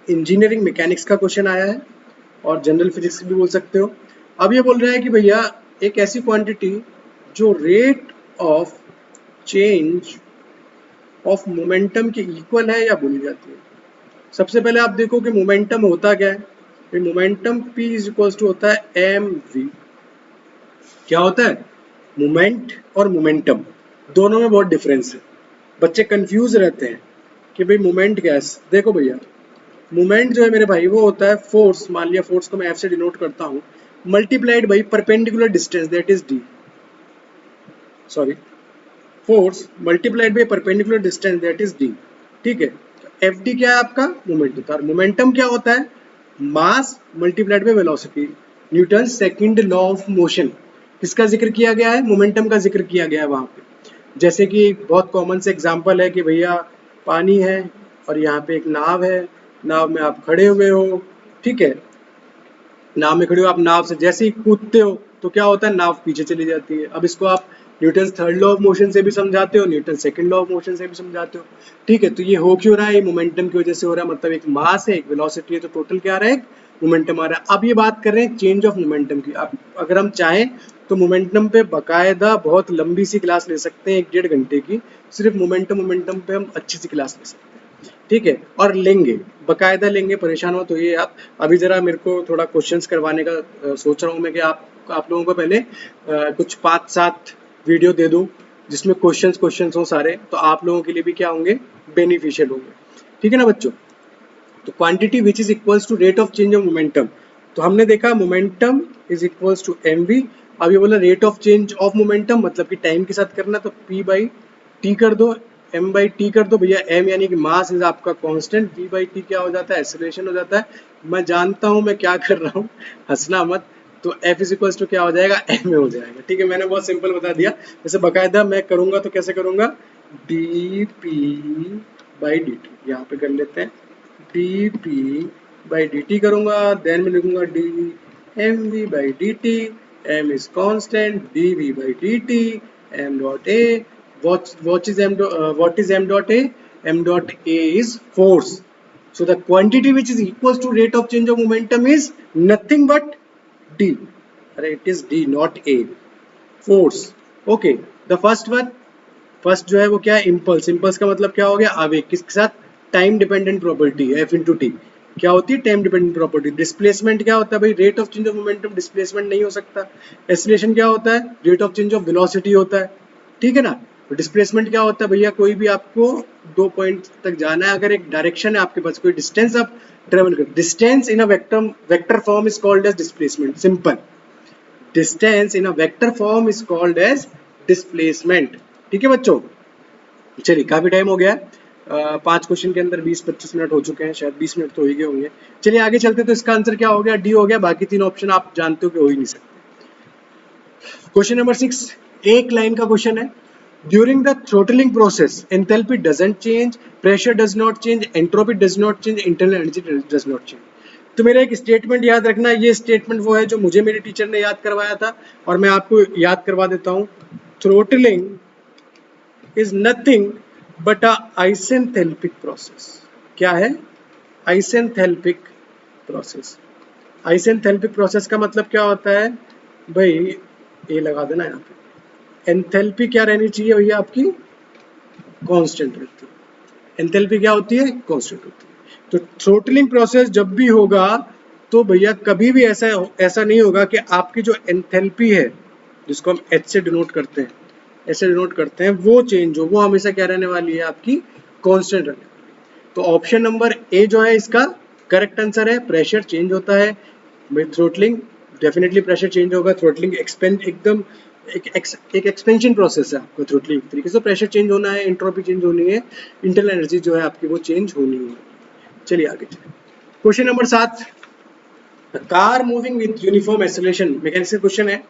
इंजीनियरिंग मैकेनिक्स का क्वेश्चन आया है, और जनरल फिजिक्स भी बोल सकते हो। अब ये बोल रहा है कि भैया एक ऐसी क्वांटिटी जो rate of change of momentum के इक्वल है या बोली जाती है। सबसे पहले आप देखो कि मोमेंटम होता क्या है। Momentum P is equal to होता है mv। क्या होता है? मोमेंट और मोमेंटम दोनों में बहुत डिफरेंस है। बच्चे कंफ्यूज रहते हैं कि भाई मोमेंट क्या है। देखो भैया, मोमेंट जो है मेरे भाई वो होता है फोर्स, मान लिया फोर्स को मैं F से डिनोट करता हूँ, multiplied by perpendicular distance that is d। Sorry, force multiplied by perpendicular distance that is d। ठीक है, एफ डी क्या है आपका? मोमेंट होता है। मोमेंटम क्या होता है? Mass multiplied by velocity. Newton second law of motion, किसका जिक्र किया गया है? मोमेंटम का जिक्र किया गया है वहां पे। जैसे कि बहुत कॉमन से एग्जांपल है कि भैया पानी है, और यहाँ पे एक नाव है, नाव में आप खड़े हुए हो। ठीक है, नाव में खड़े हो, आप नाव से जैसे ही कूदते हो तो क्या होता है? नाव पीछे चली जाती है। अब इसको आप Newton third law of motion से भी समझाते हो, Newton second law of motion से भी समझाते हो। ठीक है, तो ये हो क्यों रहा है? ये मोमेंटम की वजह से हो रहा है। मतलब एक मास है, एक वेलोसिटी है, तो टोटल क्या आ रहा है? एक मोमेंटम आ रहा है। अब ये बात कर रहे हैं चेंज ऑफ मोमेंटम की। अब अगर हम चाहें तो मोमेंटम पे बकायदा बहुत लंबी सी क्लास ले सकते हैं, 1-1.5 घंटे की। सिर्फ मोमेंटम पे हम अच्छी सी क्लास ले सकते हैं। ठीक है, और लेंगे, बकायदा लेंगे, परेशान हो तो ये आप अभी जरा मेरे को थोड़ा क्वेश्चंस करवाने का सोच रहा हूँ मैं कि आप लोगों को पहले कुछ 5-7 वीडियो दे दूँ, जिसमें क्वेश्चंस हो सारे, तो आप लोगों के लिए भी क्या होंगे, बेनिफिशियल होंगे। ठीक है ना बच्चों। तो quantity which is equals to rate of change of momentum, तो हमने देखा momentum is equals to mv। अब ये बोला rate of change of momentum, मतलब कि टाइम के साथ करना, तो p बाई टी कर दो, m बाई टी कर दो भैया। m यानी कि मास इज आपका कांस्टेंट, v बाई टी क्या हो जाता है, एक्सेलरेशन हो जाता है। मैं जानता हूं मैं क्या कर रहा हूँ, हंसना मत। तो f इज इक्वल्स टू क्या हो जाएगा, m में हो जाएगा। ठीक है, मैंने बहुत सिंपल बता दिया। वैसे बकायदा मैं करूंगा तो कैसे करूंगा, dp बाई dt यहाँ पे कर लेते हैं, dp बाई dt करूंगा, देन मैं लिखूंगा d mv by dt, m is constant, dv by dt, m dot a, what is m dot a, m dot a is force. So the quantity which is equals to rate of change of momentum is nothing but d, it is d not a, force. Okay, the first जो है वो क्या है, impulse. Impulse का मतलब क्या हो गया, आवेग। किसके साथ, टाइम डिपेंडेंट प्रॉपर्टी है, एफ इंटू टी। क्या होती है, टाइम डिपेंडेंट प्रॉपर्टी। डिस्प्लेसमेंट क्या होता है भाई, rate of change of momentum, displacement नहीं हो सकता। एक्सीलरेशन क्या होता है, rate of change of velocity होता है। ठीक है ना। तो डिस्प्लेसमेंट क्या होता है भैया, कोई भी आपको 2 पॉइंट तक जाना है, अगर एक डायरेक्शन है आपके पास, कोई डिस्टेंस आप ट्रेवल कर, distance in a vector form is called as displacement. Simple, distance in a vector form is called as displacement. ठीक है बच्चों, चलिए काफी टाइम हो गया, 5 क्वेश्चन के अंदर 20-25 मिनट हो चुके हैं, शायद 20 मिनट तो हो ही गए होंगे। चलिए आगे चलते, तो इसका आंसर क्या हो गया, डी हो गया। बाकी 3 ऑप्शन आप जानते हो कि हो ही नहीं सकते। क्वेश्चन नंबर 6, एक लाइन का क्वेश्चन है। During the throttling process enthalpy doesn't change, pressure does not change, entropy does not change, internal energy does not change. तो मेरा एक स्टेटमेंट याद रखना, ये स्टेटमेंट वो है जो मुझे मेरे टीचर ने याद करवाया था, और मैं आपको याद करवा देता हूँ। Throttling is nothing but a isenthalpic process। क्या है, isenthalpic process। isenthalpic process का मतलब क्या होता है भाई, ये लगा देना यहाँ पे। एंथैल्पी क्या रहनी चाहिए भैया, आपकी कांस्टेंट रहती है। एंथैल्पी क्या होती है, कांस्टेंट होती है। तो थ्रोटलिंग प्रोसेस जब भी होगा, तो भैया कभी भी ऐसा नहीं होगा कि आपकी जो एंथैल्पी है, जिसको हम एच से डिनोट करते हैं, ऐसे डिनोट करते हैं, वो चेंज हो, वो हमेशा क्या रहने वाली है, आपकी कांस्टेंट रहने वाली है। तो ऑप्शन नंबर ए जो है इसका करेक्ट आंसर है। प्रेशर चेंज होता है भाई, थ्रोटलिंग डेफिनेटली प्रेशर चेंज होगा। थ्रोटलिंग एक्सपेंड एकदम एक एक्सपेंशन प्रोसेस है आपका, थ्रोटलिंग एक तरीके से प्रेशर चेंज होना है, एंट्रोपी चेंज होनी है, इंटरनल एनर्जी जो है आपकी वो चेंज होनी है। चलिए आगे चलिए, question number 7, car moving with uniform acceleration, mechanical question है।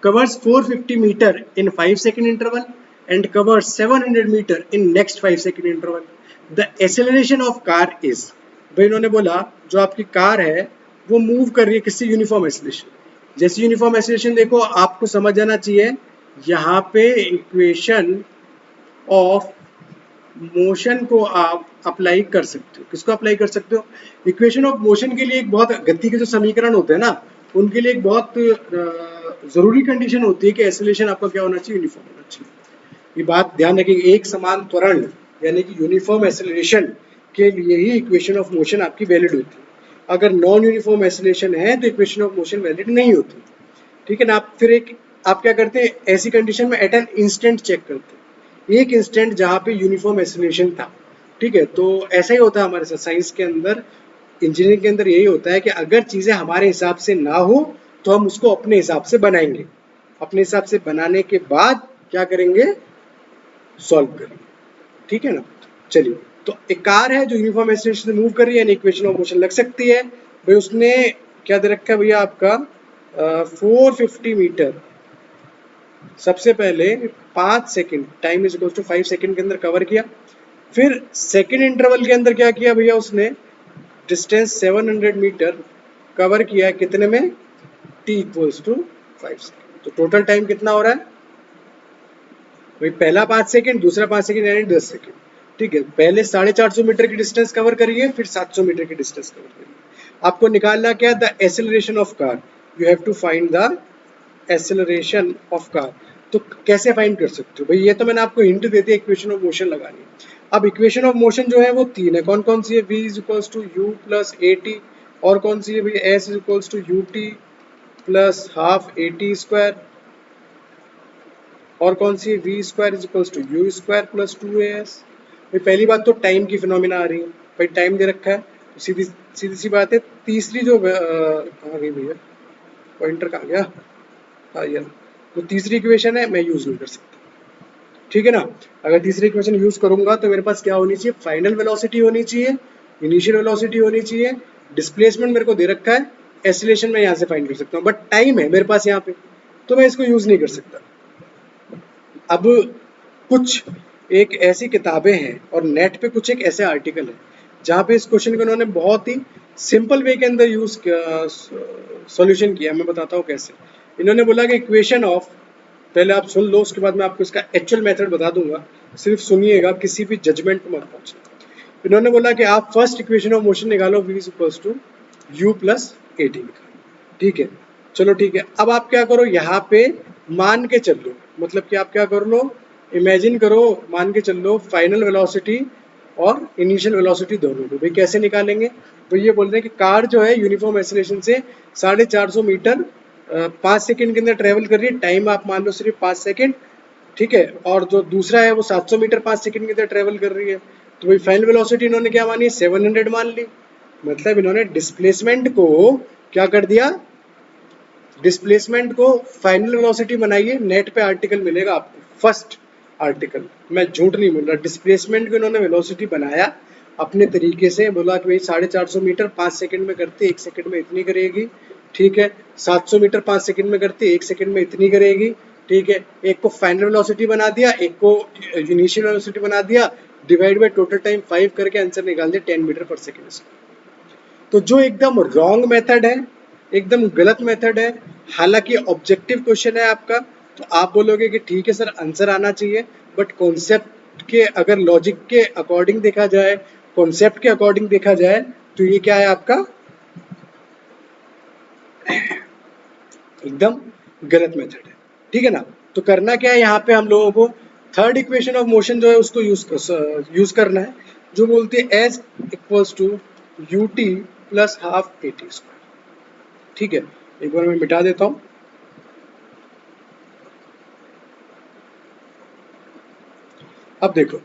covers 450 meter in 5 second interval and covers 700 meter in next 5 second interval. The acceleration of car is, भाई इन्होंने बोला जो आपकी कार है वो मूव कर रही है किससे, यूनिफॉर्म एक्सेलरेशन। जैसे यूनिफॉर्म एक्सेलरेशन देखो, आपको समझ आना चाहिए, यहाँ पे इक्वेशन ऑफ मोशन को आप अप्लाई कर सकते हो। किसको अप्लाई कर सकते हो, इक्वेशन ऑफ मोशन के लिए एक बहुत, गति के जो समीकरण होते हैं ना, उनके लिए एक बहुत जरूरी कंडीशन होती है कि एक्सेलरेशन आपका क्या होना चाहिए, यूनिफॉर्म होना चाहिए। ये बात ध्यान रखिए, एक समान त्वरण यानी कि यूनिफॉर्म एक्सेलरेशन के लिए ही इक्वेशन ऑफ मोशन आपकी वैलिड होती है। अगर नॉन यूनिफॉर्म एक्सेलरेशन है तो इक्वेशन ऑफ मोशन वैलिड नहीं होती। ठीक है ना। आप क्या करते हैं, ऐसी कंडीशन में एट एन इंस्टेंट चेक करते हैं, एक इंस्टेंट जहां पे यूनिफॉर्म एक्सेलरेशन था। ठीक है, तो ऐसा ही होता है हमारे साथ साइंस के अंदर, इंजीनियरिंग के अंदर यही होता है कि अगर चीजें हमारे हिसाब से ना हो तो हम उसको अपने हिसाब से बनाएंगे, अपने हिसाब से बनाने के बाद क्या करेंगे, सॉल्व करेंगे। ठीक है ना। चलिए, तो एक कार है जो यूनिफॉर्म एक्सेलरेशन से मूव कर रही है, इक्वेशन ऑफ मोशन लग सकती है भाई। उसने क्या दे रखा है भैया, आपका 450 मीटर सबसे पहले 5 second, time is equal to 5 second के अंदर कवर किया। फिर सेकंड इंटरवल के अंदर क्या किया भैया, उसने डिस्टेंस 700 मीटर कवर किया है, कितने में, t इक्वल्स टू 5 सेकंड। तो टोटल टाइम कितना हो रहा है भाई, पहला 5 सेकंड, दूसरा 5 सेकंड यानी 10 सेकंड। ठीक है, पहले 450 मीटर की डिस्टेंस कवर करिए, फिर 700 मीटर की डिस्टेंस कवर करिए। आपको निकालना क्या, the acceleration of car, you have to find the acceleration of car. तो कैसे फाइंड कर सकते हो भाई, ये तो मैंने आपको hint they the, equation of motion लगानी। अब इक्वेशन ऑफ मोशन जो है वो 3 है, कौन कौन सी है, v is equals to u plus at, और कौन सी है भाई, s is equals to ut plus half at square, और कौन सी है, V square is equals to U square plus 2as। भाई पहली बात तो टाइम की फिनोमिना आ रही है, भाई टाइम दे रखा है तो सीधी सीधी सी बात है। तीसरी जो कहाँ गई भैया, पॉइंटर कहाँ गया, हाँ यार, तो तीसरी इक्वेशन है मैं यूज नहीं कर सकता, ठीक है ना। अगर तीसरी इक्वेशन यूज करूंगा तो मेरे पास क्या होनी चाहिए, फाइनल वेलोसिटी होनी चाहिए, इनिशियल वेलोसिटी होनी चाहिए, डिस्प्लेसमेंट मेरे को दे रखा है, एक्सीलरेशन मैं यहाँ से फाइंड कर सकता हूँ, बट टाइम है मेरे पास यहाँ पे, तो मैं इसको यूज नहीं कर सकता। अब कुछ एक ऐसी किताबें हैं और नेट पे कुछ एक ऐसे आर्टिकल है जहाँ पे इस क्वेश्चन को उन्होंने बहुत ही सिंपल वे के अंदर यूज सॉल्यूशन किया। मैं बताता हूँ कैसे। इन्होंने बोला कि इक्वेशन ऑफ, पहले आप सुन लो उसके बाद मैं आपको इसका एक्चुअल मेथड बता दूंगा, सिर्फ सुनिएगा, किसी भी जजमेंट पे मत पहुंचना। इन्होंने बोला कि आप फर्स्ट इक्वेशन ऑफ मोशन निकालो, v equals to u plus A T, ठीक है। चलो ठीक है, अब आप क्या करो, यहाँ पे मान के चल लो, मतलब कि आप क्या कर लो, इमेजिन करो, मान के चल लो फाइनल वेलोसिटी और इनिशियल वेलोसिटी दोनों को। भाई कैसे निकालेंगे, तो ये बोल रहे हैं कि कार जो है यूनिफॉर्म एक्सीलरेशन से 450 मीटर 5 सेकंड के अंदर ट्रेवल कर रही है, टाइम आप मान लो सिर्फ 5 सेकंड, ठीक है। और जो दूसरा है वो 700 मीटर 5 सेकंड के अंदर ट्रेवल कर रही है, तो भाई फाइनल वेलोसिटी इन्होंने क्या मानी है, 700 मान ली। मतलब इन्होंने डिस्प्लेसमेंट को क्या कर दिया, डिस्प्लेसमेंट को फाइनल वेलोसिटी बनाइए। नेट पे आर्टिकल मिलेगा आपको, फर्स्ट आर्टिकल, मैं झूठ नहीं बोल रहा, डिस्प्लेसमेंट को इन्होंने वेलोसिटी बनाया अपने तरीके से, बोला कि भाई 450 मीटर 5 सेकंड में करती, 1 सेकंड में इतनी करेगी, ठीक है। 700 मीटर 5 सेकंड में करती, 1 सेकंड में इतनी करेगी, ठीक है। एक को फाइनल वेलोसिटी बना दिया, एक को इनिशियल वेलोसिटी बना दिया, डिवाइड बाय टोटल टाइम 5 करके आंसर निकाल दिया 10 मीटर पर सेकंड। तो जो एकदम रॉन्ग मेथड है, एकदम गलत मेथड है, हालांकि ऑब्जेक्टिव क्वेश्चन है आपका, तो आप बोलोगे कि ठीक है सर आंसर आना चाहिए, बट कॉन्सेप्ट के अगर लॉजिक के अकॉर्डिंग देखा जाए, कॉन्सेप्ट के अकॉर्डिंग देखा जाए, तो ये क्या है आपका, एकदम गलत मेथड है, ठीक है ना। तो करना क्या है, यहाँ पे हम लोगों को थर्ड इक्वेशन ऑफ मोशन जो है उसको यूज करना है, जो बोलती है S equals to U T plus half A T square, ठीक है। एक बार मैं मिटा देता हूं। अब देखो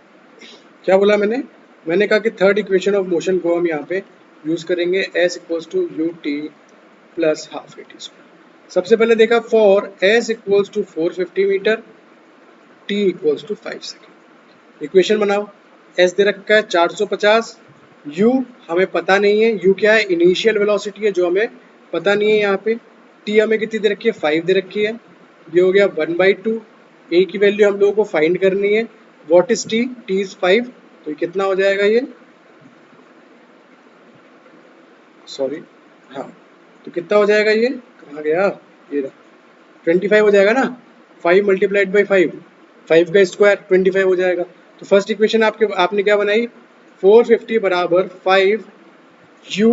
क्या बोला मैंने कहा कि थर्ड इक्वेशन ऑफ मोशन को हम यहाँ पे यूज करेंगे, S equals to U T plus half A T square. सबसे पहले देखा for S equals to 450 metre, T equals to 5 second. Equation बनाओ, एस दे रखा है 450, यू हमें पता नहीं है, यू क्या है, इनिशियल वेलोसिटी है जो हमें पता नहीं है यहाँ पे, टी हमें कितनी दे रखी है, 5 दे रखी है, ये हो गया 1/2, ए की वैल्यू हम लोगों को फाइंड करनी है, what is T, T is 5, तो कितना हो जाएगा ये, सॉरी, हाँ, तो कितना हो जाएगा ये, कहाँ गया, ये 25 हो जाएगा ना, 5 मल्टीप्लाइड बाई 5, 5 का स्क्वायर 25 हो जाएगा। तो फर्स्ट इक्वेशन आपने क्या बनाई, 450 बराबर 5 u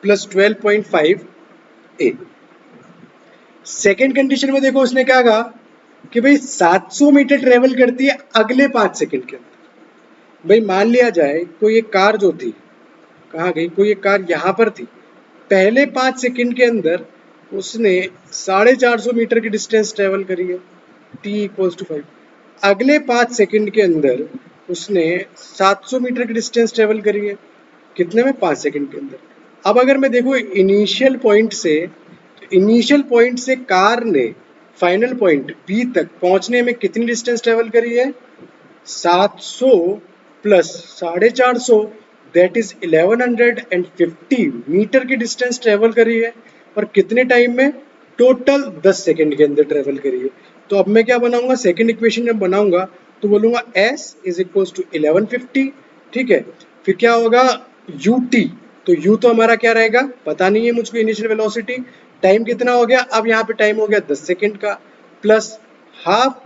प्लस 12.5 ए। सेकेंड कंडीशन में देखो उसने क्या कहा कि भाई 700 मीटर ट्रेवल करती है अगले 5 सेकंड के अंदर। भाई मान लिया जाए कोई एक कार जो थी, कहाँ गई, कोई एक कार यहाँ पर थी, पहले 5 सेकंड के अंदर उसने 450 मीटर की डिस्टेंस ट्रेवल करी है, टी इक्वल्स टू 5। अगले 5 सेकंड के अंदर उसने 700 मीटर की डिस्टेंस ट्रेवल करी है, कितने में, 5 सेकंड के अंदर। अब अगर मैं देखूँ इनिशियल पॉइंट से, तो इनिशियल पॉइंट से कार ने फाइनल पॉइंट बी तक पहुंचने में कितनी डिस्टेंस ट्रेवल करी है, 700 प्लस 450, दैट इज 1150 मीटर की डिस्टेंस ट्रेवल करी है, और कितने टाइम में, टोटल 10 सेकंड के अंदर ट्रेवल करी है। तो अब मैं क्या बनाऊंगा, सेकंड इक्वेशन जब बनाऊंगा तो बोलूंगा s इज इक्वल टू 1150, ठीक है। फिर क्या होगा, ut, तो u तो हमारा क्या रहेगा, पता नहीं है मुझको, इनिशियल वेलोसिटी, टाइम कितना हो गया, अब यहाँ पे टाइम हो गया 10 सेकंड का, प्लस हाफ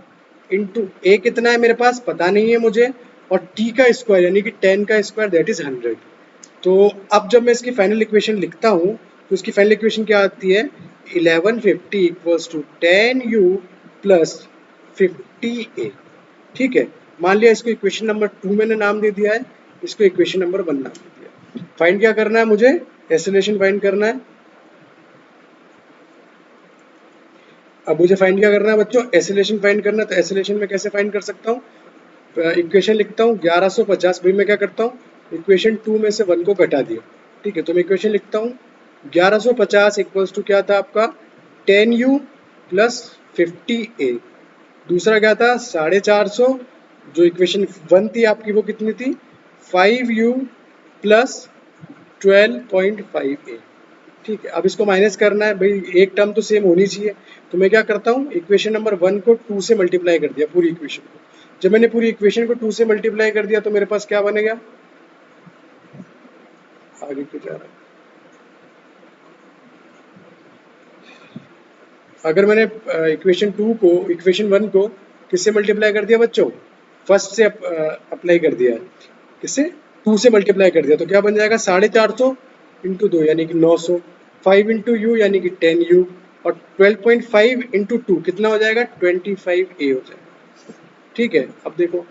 इंटू ए कितना है मेरे पास, पता नहीं है मुझे, और t का स्क्वायर यानी कि 10 का स्क्वायर दैट इज 100। तो अब जब मैं इसकी फाइनल इक्वेशन लिखता हूँ तो इसकी फाइनल इक्वेशन क्या आती है, 1150 equals to 10u plus 50a, ठीक है। मान लिया इसको इक्वेशन नंबर 2 मैंने नाम दे दिया है, इसको इक्वेशन नंबर 1 नाम दे दिया। फाइंड क्या करना है मुझे, एक्सेलरेशन फाइंड करना है। अब मुझे फाइंड क्या करना है बच्चों, एसिलेशन फाइंड करना है। तो एसिलेशन में कैसे फाइंड कर सकता हूँ, इक्वेशन लिखता हूँ 1150। भाई मैं क्या करता हूँ, इक्वेशन 2 में से 1 को घटा दिया, ठीक है। तो मैं इक्वेशन लिखता हूँ 1150 इक्वल्स टू क्या था आपका 10u प्लस 50a। दूसरा क्या था 450, जो इक्वेशन 1 थी आपकी वो कितनी थी 5u प्लस 12.5a, ठीक है। अब इसको माइनस करना है, भाई एक टर्म तो सेम होनी चाहिए। तो मैं क्या करता हूँ, इक्वेशन नंबर 1 को 2 से मल्टीप्लाई कर दिया, पूरी इक्वेशन को। जब मैंने पूरी इक्वेशन को 2 से मल्टीप्लाई कर दिया तो मेरे पास क्या बनेगा, आगे क्यों जा रहा है, अगर मैंने इक्वेशन 2 को इक्वेशन 1 को किससे मल्टीप्लाई कर दिया बच्चों, फर्स्ट से अप्लाई कर दिया, किससे 2 से मल्टीप्लाई कर दिया, तो क्या बन जाएगा 450 इंटू 2 यानी कि 900, 5 इंटू यू यानी कि 10u, और 12.5 इंटू 2 कितना हो जाएगा 25a हो जाएगा, ठीक है। अब देखो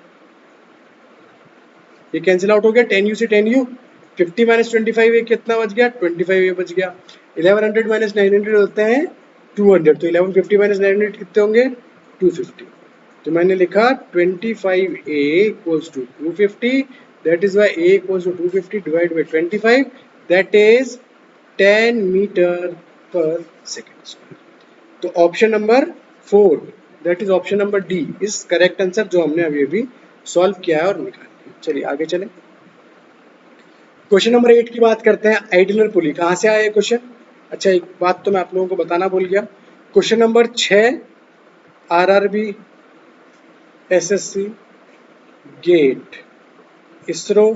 ये कैंसिल आउट हो गया, 10u से 10u, 50 माइनस 25a कितना बच गया 25a बच गया। 1100 माइनस 900 होते हैं 200, तो 1150 माइनस 900 कितने होंगे 250। तो मैंने लिखा 25a equals to 250, that is why a equals to 250 divide by 25, that is 10 metre per second square. तो option number 4 that is option number D is correct answer, जो हमने अभी अभी सॉल्व किया है और निकाल लिया। चलिए आगे चलें, क्वेश्चन नंबर 8 की बात करते हैं। आइडलर पुली कहाँ से आया क्वेश्चन, अच्छा एक बात तो मैं आप लोगों को बताना भूल गया, question number 6 RRB, SSC, GATE, ISRO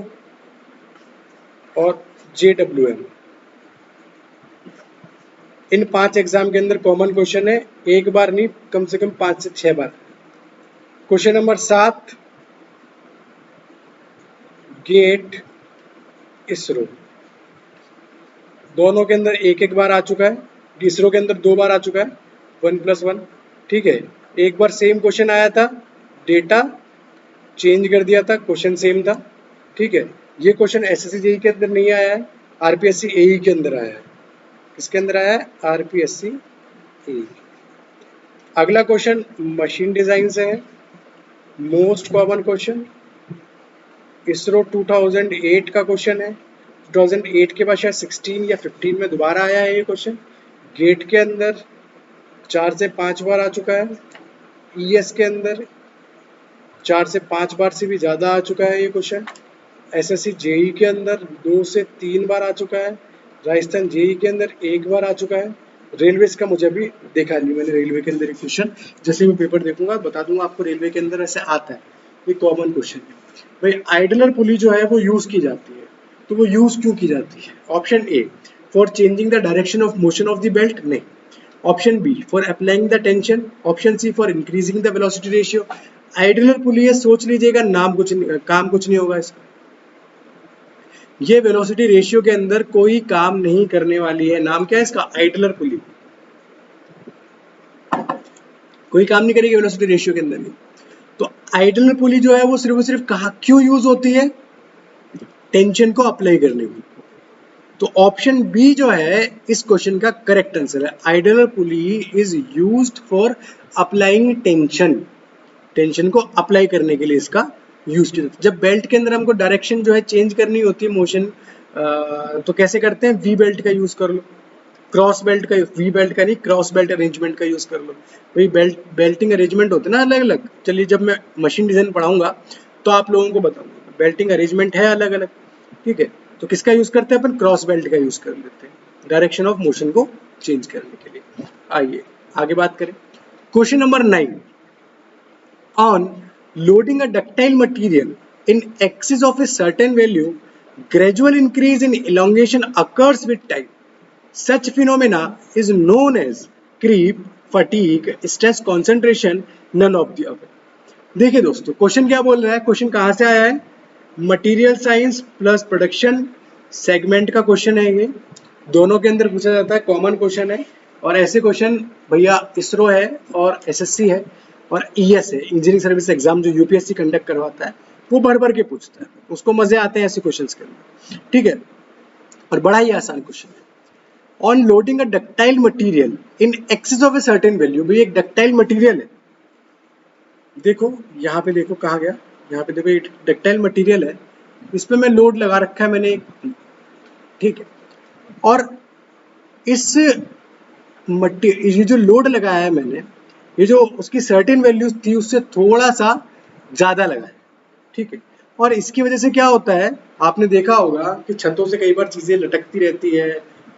और जेडब्ल्यूएम, इन 5 एग्जाम के अंदर कॉमन क्वेश्चन है, एक बार नहीं कम से कम 5 से 6 बार। क्वेश्चन नंबर 7 गेट, इसरो, दोनों के अंदर एक एक बार आ चुका है, इसरो के अंदर 2 बार आ चुका है 1+1, ठीक है। एक बार सेम क्वेश्चन आया था, डेटा चेंज कर दिया था, क्वेश्चन सेम था, ठीक है। ये क्वेश्चन एसएससी जेई के अंदर नहीं आया है, आरपीएससी एई के अंदर आया है। किसके अंदर आया है, आरपीएससी एई। अगला क्वेश्चन मशीन डिजाइन से है, मोस्ट कॉमन क्वेश्चन, इसरो 2008 का क्वेश्चन है, 2008 के बाद शायद 16 या 15 में दोबारा आया है ये क्वेश्चन। गेट के अंदर 4 से 5 बार आ चुका है, ईएस के अंदर 4 से 5 बार से भी ज़्यादा आ चुका है ये क्वेश्चन, एसएससी जेई के अंदर 2 से 3 बार आ चुका है, राजस्थान जेई के अंदर 1 बार आ चुका है। रेलवेज का मुझे अभी देखा नहीं मैंने, रेलवे के अंदर एक क्वेश्चन जैसे मैं पेपर देखूंगा बता दूंगा आपको, रेलवे के अंदर ऐसे आता है, ये कॉमन क्वेश्चन है। भाई आइडलर पुली जो है वो यूज की जाती है, तो वो यूज क्यों की जाती है, option A for changing the direction of motion of the belt, नहीं। Option B for applying the tension, option C for increasing the velocity ratio. Idler pulley है, सोच लीजिएगा नाम कुछ नहीं, काम कुछ नहीं होगा इसका, ये वेलोसिटी रेशियो के अंदर कोई काम नहीं करने वाली है। नाम क्या है इसका, आइडलर पुली, कोई काम नहीं करेगी वेलोसिटी रेशियो के अंदर। तो आइडलर पुली जो है वो सिर्फ और सिर्फ कहाँ क्यों यूज होती है, टेंशन को अप्लाई करने में। तो ऑप्शन बी जो है इस क्वेश्चन का करेक्ट आंसर है, idler pulley is used for applying tension, tension को अप्लाई करने के लिए इसका यूज किया जाता है। जब बेल्ट के अंदर हमको डायरेक्शन जो है चेंज करनी होती है मोशन, तो कैसे करते हैं, वी बेल्ट का यूज कर लो, क्रॉस बेल्ट का, वी बेल्ट का नहीं, क्रॉस बेल्ट अरेंजमेंट का यूज कर लो। वही बेल्टिंग अरेंजमेंट होते हैं ना अलग अलग, चलिए जब मैं मशीन डिजाइन पढ़ाऊंगा तो आप लोगों को बताऊंगा, बेल्टिंग अरेंजमेंट है अलग अलग, ठीक है। तो किसका यूज करते हैं अपन, क्रॉस बेल्ट का यूज कर लेते हैं डायरेक्शन ऑफ मोशन को चेंज करने के लिए। आइए आगे बात करें, question number 9, on loading a ductile material in excess of a certain value, gradual increase in elongation occurs with time. Such phenomena is known as creep, fatigue, stress, concentration, none of the above. देखिए दोस्तों question क्या बोल रहा है, question कहाँ से आया है, material science plus production segment का क्वेश्चन है, ये दोनों के अंदर पूछा जाता है, कॉमन क्वेश्चन है। और ऐसे क्वेश्चन भैया इसरो है और एसएससी है और ईएस है, इंजीनियरिंग सर्विस एग्जाम जो यूपीएससी कंडक्ट करवाता है, वो भर भर के पूछता है, उसको मजे आते हैं ऐसे क्वेश्चंस के अंदर, ठीक है। और बड़ा ही आसान क्वेश्चन है, on loading a ductile material in excess of a certain value. भाई एक डक्टाइल मटेरियल है, देखो यहाँ पे देखो कहा गया, यहाँ पे देखो एक डक्टाइल मटेरियल है, इस पे मैं लोड लगा रखा है मैंने, ठीक है, और इस ये जो लोड लगाया है मैंने, ये जो उसकी सर्टेन वैल्यू थी उससे थोड़ा सा ज्यादा लगा है, ठीक है। और इसकी वजह से क्या होता है, आपने देखा होगा कि छतों से कई बार चीजें लटकती रहती है,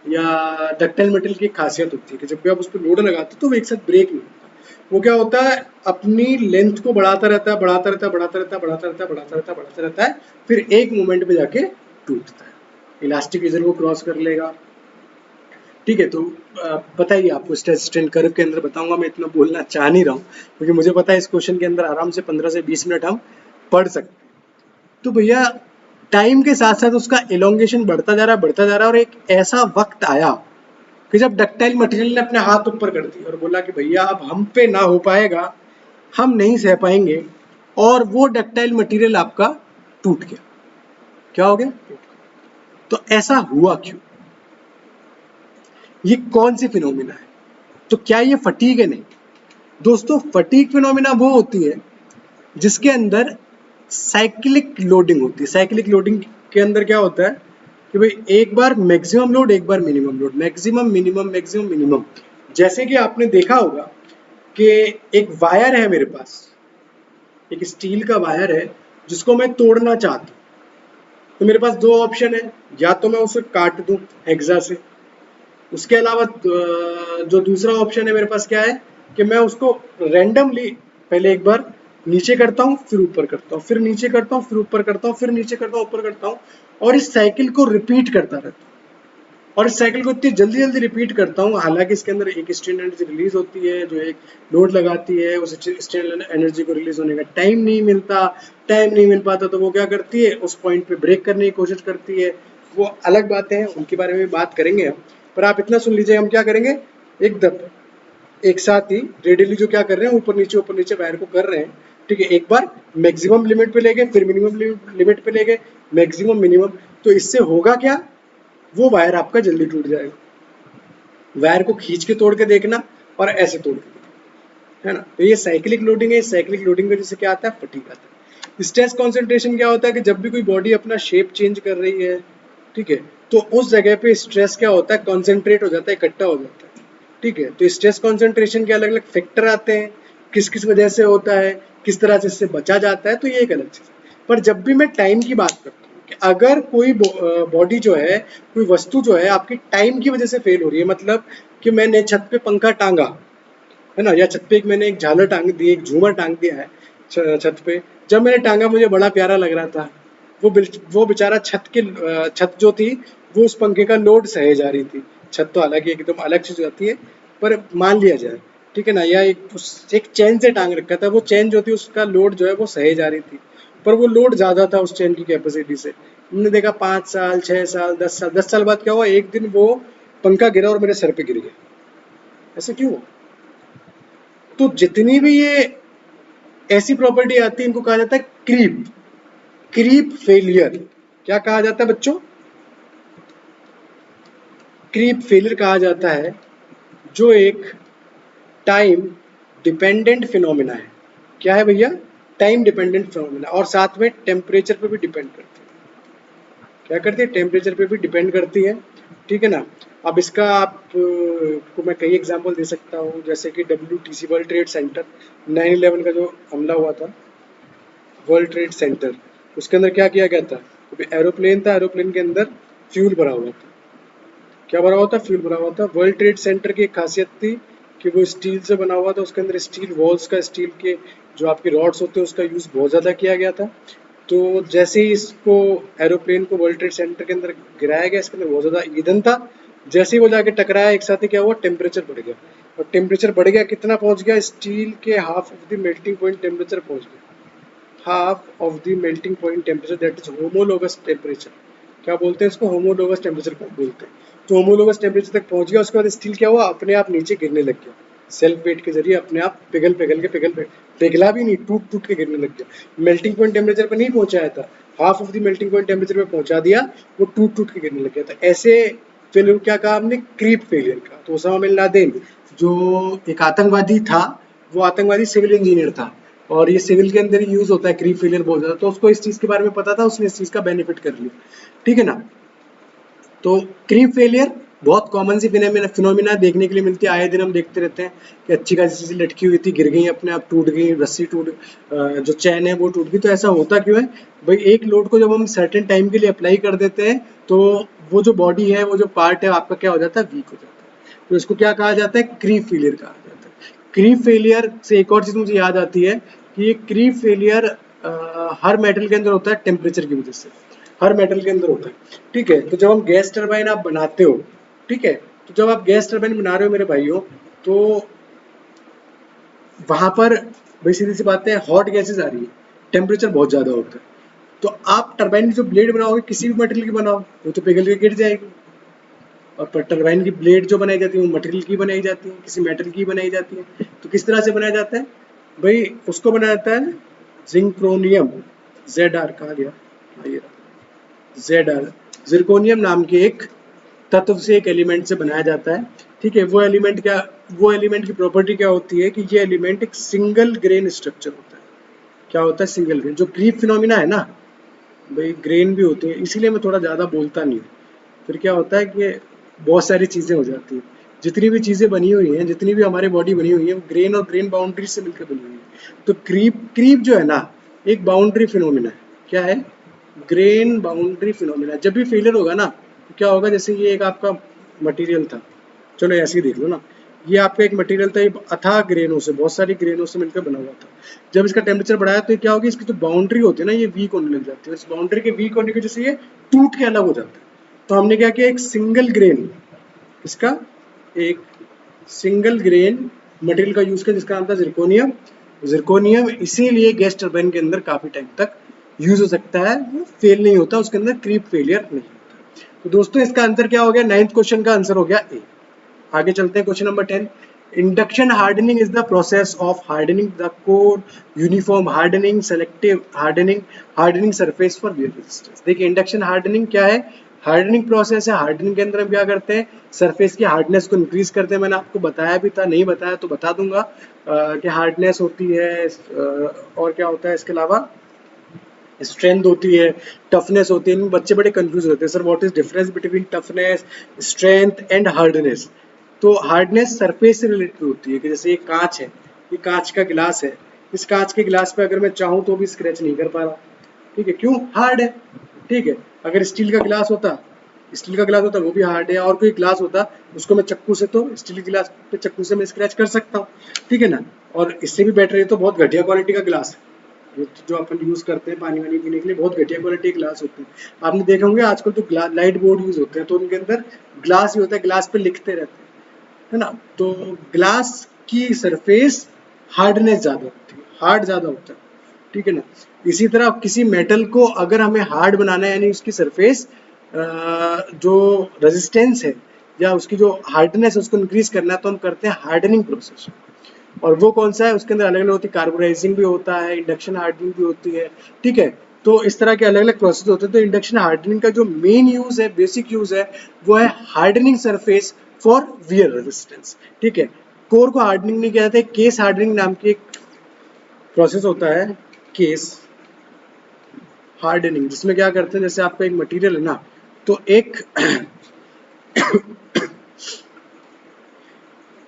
या डक्टाइल मटेरियल की एक खासियत होती है कि जब भी आप उस पर लोड लगाते हो तो वो एक साथ ब्रेक नहीं होता। वो क्या होता है, अपनी लेंथ को बढ़ाता रहता है, बढ़ाता रहता है, बढ़ाता रहता है, बढ़ाता रहता है, बढ़ाता रहता है, बढ़ाता रहता है, फिर एक मोमेंट पे जाके टूटता है, इलास्टिक रीजन को क्रॉस कर लेगा, ठीक है। तो पता ही आपको स्ट्रेस स्ट्रेन कर्व के अंदर बताऊंगा, मैं इतना बोलना चाह नहीं रहा हूँ क्योंकि मुझे पता है इस क्वेश्चन के अंदर आराम से 15 से 20 मिनट हम पढ़ सकते हैं। तो भैया टाइम के साथ साथ उसका एलोंगेशन बढ़ता जा रहा है, बढ़ता जा रहा है, और एक ऐसा वक्त आया कि जब डक्टाइल मटेरियल ने अपने हाथ ऊपर कर दिए और बोला कि भैया अब हम पे ना हो पाएगा, हम नहीं सह पाएंगे, और वो डक्टाइल मटेरियल आपका टूट गया। क्या हो गया? टूट गया। तो ऐसा हुआ क्यों? ये कौन सी फिनोमिना है? तो क्या ये फटीग है? नहीं दोस्तों, फटीग फिनोमिना वो होती है जिसके अंदर साइक्लिक लोडिंग होती है। साइक्लिक लोडिंग के अंदर क्या होता है कि भाई एक बार मैक्सिमम लोड, एक बार minimum load, maximum minimum, maximum minimum. जैसे कि आपने देखा होगा कि एक वायर है मेरे पास, एक स्टील का वायर है जिसको मैं तोड़ना चाहता हूँ, तो मेरे पास दो ऑप्शन है, या तो मैं उसे काट दूं हेक्सा से, उसके अलावा जो दूसरा ऑप्शन है मेरे पास क्या है कि मैं उसको रैंडमली पहले एक बार नीचे करता हूँ, फिर ऊपर करता हूँ, फिर नीचे करता हूँ, फिर ऊपर करता हूँ, फिर नीचे करता हूँ, ऊपर करता हूँ, और इस साइकिल को रिपीट करता रहता हूँ, और इस साइकिल को इतनी जल्दी जल्दी रिपीट करता हूँ। हालांकि इसके अंदर एक स्ट्रेन एनर्जी रिलीज होती है जो एक लोड लगाती है, उस स्ट्रेन एनर्जी को रिलीज होने का टाइम नहीं मिलता, टाइम नहीं मिल पाता तो वो क्या करती है, उस पॉइंट पे ब्रेक करने की कोशिश करती है। वो अलग बातें हैं, उनके बारे में बात करेंगे हम, पर आप इतना सुन लीजिए, हम क्या करेंगे, एकदम एक साथ ही रेडियली जो क्या कर रहे हैं, ऊपर नीचे वायर को कर रहे हैं, ठीक है। एक बार मैक्सिमम लिमिट पे ले गए, फिर मिनिमम लिमिट पे ले गए, मैक्सिमम मिनिमम। तो इससे होगा क्या, वो वायर आपका जल्दी टूट जाएगा। वायर को खींच के तोड़ के देखना और ऐसे तोड़ के देखना, है ना। तो ये साइक्लिक लोडिंग है। साइक्लिक लोडिंग की वजह से क्या आता है, फटीग आता है। स्ट्रेस कॉन्सेंट्रेशन क्या होता है कि जब भी कोई बॉडी अपना शेप चेंज कर रही है, ठीक है, तो उस जगह पे स्ट्रेस क्या होता है, कॉन्सेंट्रेट हो जाता है, इकट्ठा हो जाता है, ठीक है। तो स्ट्रेस कॉन्सेंट्रेशन के अलग अलग फैक्टर आते हैं, किस किस वजह से होता है, किस तरह से इससे बचा जाता है, तो ये एक अलग चीज है। पर जब भी मैं टाइम की बात करता हूँ कि अगर कोई बॉडी जो है, कोई वस्तु जो है आपकी टाइम की वजह से फेल हो रही है, मतलब कि मैंने छत पे पंखा टांगा, है ना, या छत पे मैंने एक झालर टांग दी, एक झूमर टांग दिया है छत पे। जब मैंने टांगा मुझे बड़ा प्यारा लग रहा था, वो बेचारा छत जो थी वो उस पंखे का लोड सहे जा रही थी। छत तो हालांकि एकदम अलग चीज होती है, पर मान लिया जाए, ठीक है ना, या एक चैन से टांग रखा था, वो चैन जो थी उसका लोड जो है वो सहे जा रही थी, पर वो लोड ज्यादा था उस चैन की कैपेसिटी से। हमने देखा 5 साल, 6 साल, 10 साल, 10 साल बाद क्या हुआ, एक दिन वो पंखा गिरा और मेरे सर पे गिर गया। ऐसा क्यों? तो जितनी भी ये ऐसी प्रॉपर्टी आती है इनको कहा जाता है क्रीप, क्रीप फेलियर। क्या कहा जाता है बच्चों? क्रीप फेलियर कहा जाता है, जो एक टाइम डिपेंडेंट फिनोमिना है। क्या है भैया? टाइम डिपेंडेंट फिनोमिना, और साथ में टेम्परेचर पे भी डिपेंड करती है। क्या करती है? टेम्परेचर पे भी डिपेंड करती है, ठीक है ना। अब इसका आप को मैं कई एग्जांपल दे सकता हूँ, जैसे कि WTC वर्ल्ड ट्रेड सेंटर, 9/11 का जो हमला हुआ था वर्ल्ड ट्रेड सेंटर, उसके अंदर क्या किया गया था, एरोप्लेन था, एरोप्लेन के अंदर फ्यूल भरा हुआ था। क्या भरा हुआ था? फ्यूल भरा हुआ था। वर्ल्ड ट्रेड सेंटर की एक खासियत थी कि वो स्टील से बना हुआ था, उसके अंदर स्टील वॉल्स का, स्टील के जो आपके रॉड्स होते हैं उसका यूज बहुत ज़्यादा किया गया था। तो जैसे ही इसको एरोप्लेन को वर्ल्ड ट्रेड सेंटर के अंदर गिराया गया, इसके अंदर बहुत ज़्यादा ईंधन था, जैसे ही वो जाके टकराया एक साथ ही क्या हुआ, टेम्परेचर बढ़ गया। और टेम्परेचर बढ़ गया, कितना पहुंच गया, स्टील के half of the melting point temperature पहुंच गया। Half of the melting point temperature, that is homologous temperature. क्या बोलते हैं इसको? होमोलोगस टेम्परेचर को बोलते हैं। तो होमोलोगस टेम्परेचर तक पहुंच गया, उसके बाद स्टील क्या हुआ, अपने आप नीचे गिरने लग गया, सेल्फ वेट के जरिए अपने आप पिघला भी नहीं, टूट टूट के गिरने लग गया। मेल्टिंग पॉइंट टेम्परेचर पर नहीं पहुंचाया था, half of the melting point temperature पे पहुंचा दिया, वो टूट टूट के गिरने लग गया था। ऐसे फेलियर क्या कहा हमने, क्रीप फेलियर का। तो ओसामा बिन लादेन जो एक आतंकवादी था, वो आतंकवादी सिविल इंजीनियर था, और ये सिविल के अंदर ही यूज होता है क्रीप फेलियर बहुत ज्यादा, तो उसको इस चीज के बारे में पता था, उसने इस चीज का बेनिफिट कर लिया, ठीक है ना। तो क्रीप फेलियर बहुत कॉमन सी फिनोमिना देखने के लिए मिलती है, आए दिन हम देखते रहते हैं कि अच्छी खासी चीजें लटकी हुई थी, गिर गई, अपने आप टूट गई, रस्सी टूट, जो चैन है वो टूट गई। तो ऐसा होता क्यों है भाई, एक लोड को जब हम सर्टेन टाइम के लिए अप्लाई कर देते हैं तो वो जो बॉडी है, वो जो पार्ट है आपका क्या हो जाता है, वीक हो जाता है। तो इसको क्या कहा जाता है, क्रीप फेलियर कहा जाता है। क्रीप फेलियर से एक और चीज मुझे याद आती है कि ये क्रीप फेलियर हर मेटल के अंदर होता है, टेम्परेचर की वजह से हर मेटल के अंदर होता है, ठीक है। तो जब हम गैस टरबाइन आप बनाते हो, ठीक है, तो जब आप गैस टरबाइन बना रहे हो मेरे भाइयों, तो वहां पर भाई सीधी सी बात है, हॉट गैसेस आ रही है, टेम्परेचर बहुत ज्यादा होता है, तो आप टरबाइन की जो ब्लेड बनाओगे किसी भी मटेरियल की बनाओ, वो तो पिघल के गिर जाएगी। और पर टरबाइन की ब्लेड जो बनाई जाती है वो मटेरियल की बनाई जाती है, किसी मेटल की बनाई जाती है। तो किस तरह से बनाया जाता है भाई, उसको बनाया जाता है जिंक्रोनियम, ZR कहा गया, ZR जिरकोनियम नाम के एक तत्व से, एक एलिमेंट से बनाया जाता है, ठीक है। वो एलिमेंट की प्रॉपर्टी क्या होती है कि ये एलिमेंट एक सिंगल ग्रेन स्ट्रक्चर होता है। क्या होता है, सिंगल ग्रेन। जो क्रीप फिनोमिना है ना भाई, ग्रेन भी होते हैं, इसीलिए मैं थोड़ा ज्यादा बोलता नहीं हूँ। फिर क्या होता है कि बहुत सारी चीजें हो जाती हैं, जितनी भी चीजें बनी हुई हैं, जितनी भी हमारी बॉडी बनी हुई है, वो ग्रेन और ग्रेन बाउंड्री से मिलकर बनी हुई है। तो क्रीप जो है ना, एक बाउंड्री फिनोमिना है। क्या है, ग्रेन बाउंड्री फिनोमिना। जब भी फेलियर होगा ना तो क्या होगा, जैसे ये एक आपका मटेरियल था, चलो ऐसे ही देख लो ना, ये आपका एक मटेरियल था, ये अथाह ग्रेनों से, बहुत सारी ग्रेनों से मिलकर बना हुआ था। जब इसका टेम्परेचर बढ़ाया तो क्या होगी, इसकी जो बाउंड्री होती है ना, ये वीक होने लग जाती है। इस बाउंड्री के वीक होने की वजह से ये टूट के अलग हो जाता है। तो हमने क्या किया, एक सिंगल ग्रेन, इसका एक सिंगल ग्रेन मटेरियल का यूज किया, जिसका नाम था जिरकोनियम। जिरकोनियम इसीलिए गैस टरबाइन के अंदर काफी टाइम तक यूज हो सकता है, वो फेल नहीं होता, उसके अंदर क्रीप फेलियर नहीं होता। तो दोस्तों इसका आंसर क्या हो गया, 9th क्वेश्चन का आंसर हो गया ए। आगे चलते हैं, question number 10। Induction hardening is the process of hardening the core, uniform hardening, selective hardening, hardening surface for wear resistance. देखिए इंडक्शन हार्डनिंग क्या है, हार्डनिंग प्रोसेस है। हार्डनिंग के अंदर हम क्या करते हैं, सरफेस की हार्डनेस को इंक्रीज करते हैं। मैंने आपको बताया भी था, नहीं बताया तो बता दूंगा कि हार्डनेस होती है, और क्या होता है इसके अलावा, स्ट्रेंथ होती है, टफनेस होती है। इनमें बच्चे बड़े कंफ्यूज होते हैं, sir what is difference between toughness, strength and hardness. तो हार्डनेस सरफेस से रिलेटेड होती है, कि जैसे ये कांच है, ये कांच का गिलास है, इस कांच के गिलास पे अगर मैं चाहूँ तो भी स्क्रैच नहीं कर पा रहा, ठीक है, क्यों, हार्ड है, ठीक है। अगर स्टील का गिलास होता, वो भी हार्ड है, और कोई ग्लास होता उसको मैं चक्कू से, तो स्टील के गिलास पे चक्कू से मैं स्क्रैच कर सकता हूँ, ठीक है ना। और इससे भी बेटर, ये तो बहुत घटिया क्वालिटी का गिलास है, जो अपन यूज करते हैं पानी वानी पीने के लिए, बहुत घटिया क्वालिटी के ग्लास होते हैं। आपने देखे होंगे आजकल तो लाइट बोर्ड यूज होते हैं, तो उनके अंदर ग्लास ही होता है, ग्लास पे लिखते रहते हैं, है ना। तो ग्लास की सरफेस हार्डनेस ज्यादा होती है, हार्ड ज्यादा होता है, ठीक है ना। इसी तरह किसी मेटल को अगर हमें हार्ड बनाना है, यानी उसकी सरफेस जो रेजिस्टेंस है या उसकी जो हार्डनेस है उसको इंक्रीज करना है, तो हम करते हैं हार्डनिंग प्रोसेस। और वो कौन सा है, उसके अंदर अलग अलग होती है, कार्बोनाइजिंग भी होता है, इंडक्शन हार्डनिंग भी होती है, ठीक है। तो इस तरह के अलग अलग प्रोसेस होते हैं। तो इंडक्शन हार्डनिंग का जो मेन यूज है, बेसिक यूज है, वो है hardening surface for wear resistance, ठीक है। कोर को हार्डनिंग नहीं किया जाता है, केस हार्डनिंग नाम की एक प्रोसेस होता है, केस हार्डनिंग, जिसमें क्या करते हैं, जैसे आपका एक मटेरियल है ना, तो एक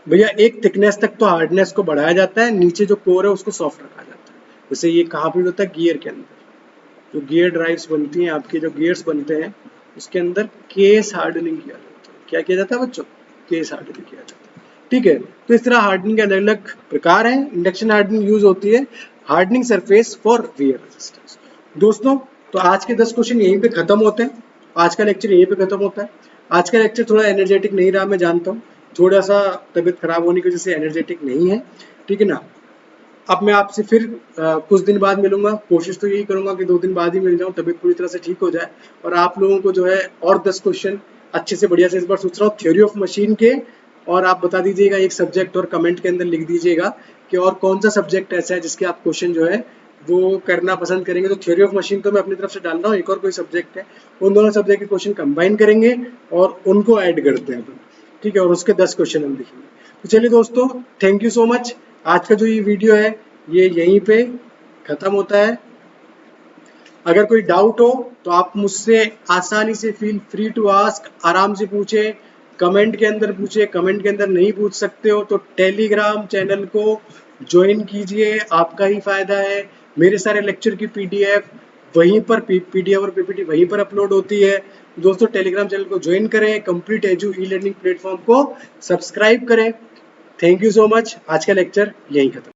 भैया एक थिकनेस तक तो हार्डनेस को बढ़ाया जाता है, नीचे जो कोर है उसको सॉफ्ट रखा जाता है। जैसे ये कहाँ पे होता है, गियर के अंदर, जो गियर ड्राइव्स बनती हैं आपके, जो गियर्स बनते हैं, उसके अंदर केस हार्डनिंग किया जाता है। क्या किया जाता है बच्चों, केस हार्डनिंग किया जाता है, ठीक है। तो इस तरह हार्डनिंग के अलग अलग प्रकार हैं। इंडक्शन हार्डनिंग यूज होती है hardening surface for wear resistance. दोस्तों तो आज के 10 क्वेश्चन यहीं पे खत्म होते हैं, आज का लेक्चर यहीं पे खत्म होता है। आज का लेक्चर थोड़ा एनर्जेटिक नहीं रहा, मैं जानता हूँ, थोड़ा सा तबीयत खराब होने की वजह से एनर्जेटिक नहीं है, ठीक है ना। अब मैं आपसे फिर कुछ दिन बाद मिलूंगा, कोशिश तो यही करूंगा कि 2 दिन बाद ही मिल जाऊं, तबीयत पूरी तरह से ठीक हो जाए, और आप लोगों को जो है और 10 क्वेश्चन अच्छे से बढ़िया से इस बार सोच रहा हूँ थ्योरी ऑफ मशीन के। और आप बता दीजिएगा एक सब्जेक्ट, और कमेंट के अंदर लिख दीजिएगा कि और कौन सा सब्जेक्ट ऐसा है जिसके आप क्वेश्चन जो है वो करना पसंद करेंगे तो थ्योरी ऑफ मशीन तो मैं अपनी तरफ से डाल रहा हूँ, एक और कोई सब्जेक्ट है, उन दोनों सब्जेक्ट के क्वेश्चन कंबाइन करेंगे और उनको ऐड करते हैं अपन, ठीक है, और उसके 10 क्वेश्चन हम लिखेंगे। तो चलिए दोस्तों, थैंक यू सो मच। आज का जो ये वीडियो है ये यहीं पे खत्म होता है। अगर कोई डाउट हो तो आप मुझसे आसानी से फील फ्री टू आस्क, आराम से पूछे, कमेंट के अंदर पूछे। कमेंट के अंदर नहीं पूछ सकते हो तो टेलीग्राम चैनल को ज्वाइन कीजिए, आपका ही फायदा है। मेरे सारे लेक्चर की पीडीएफ वहीं पर, पीडीएफ और पीपीटी वहीं पर अपलोड होती है। दोस्तों टेलीग्राम चैनल को ज्वाइन करें, complete edu e learning platform को सब्सक्राइब करें। Thank you so much. आज का लेक्चर यहीं खत्म।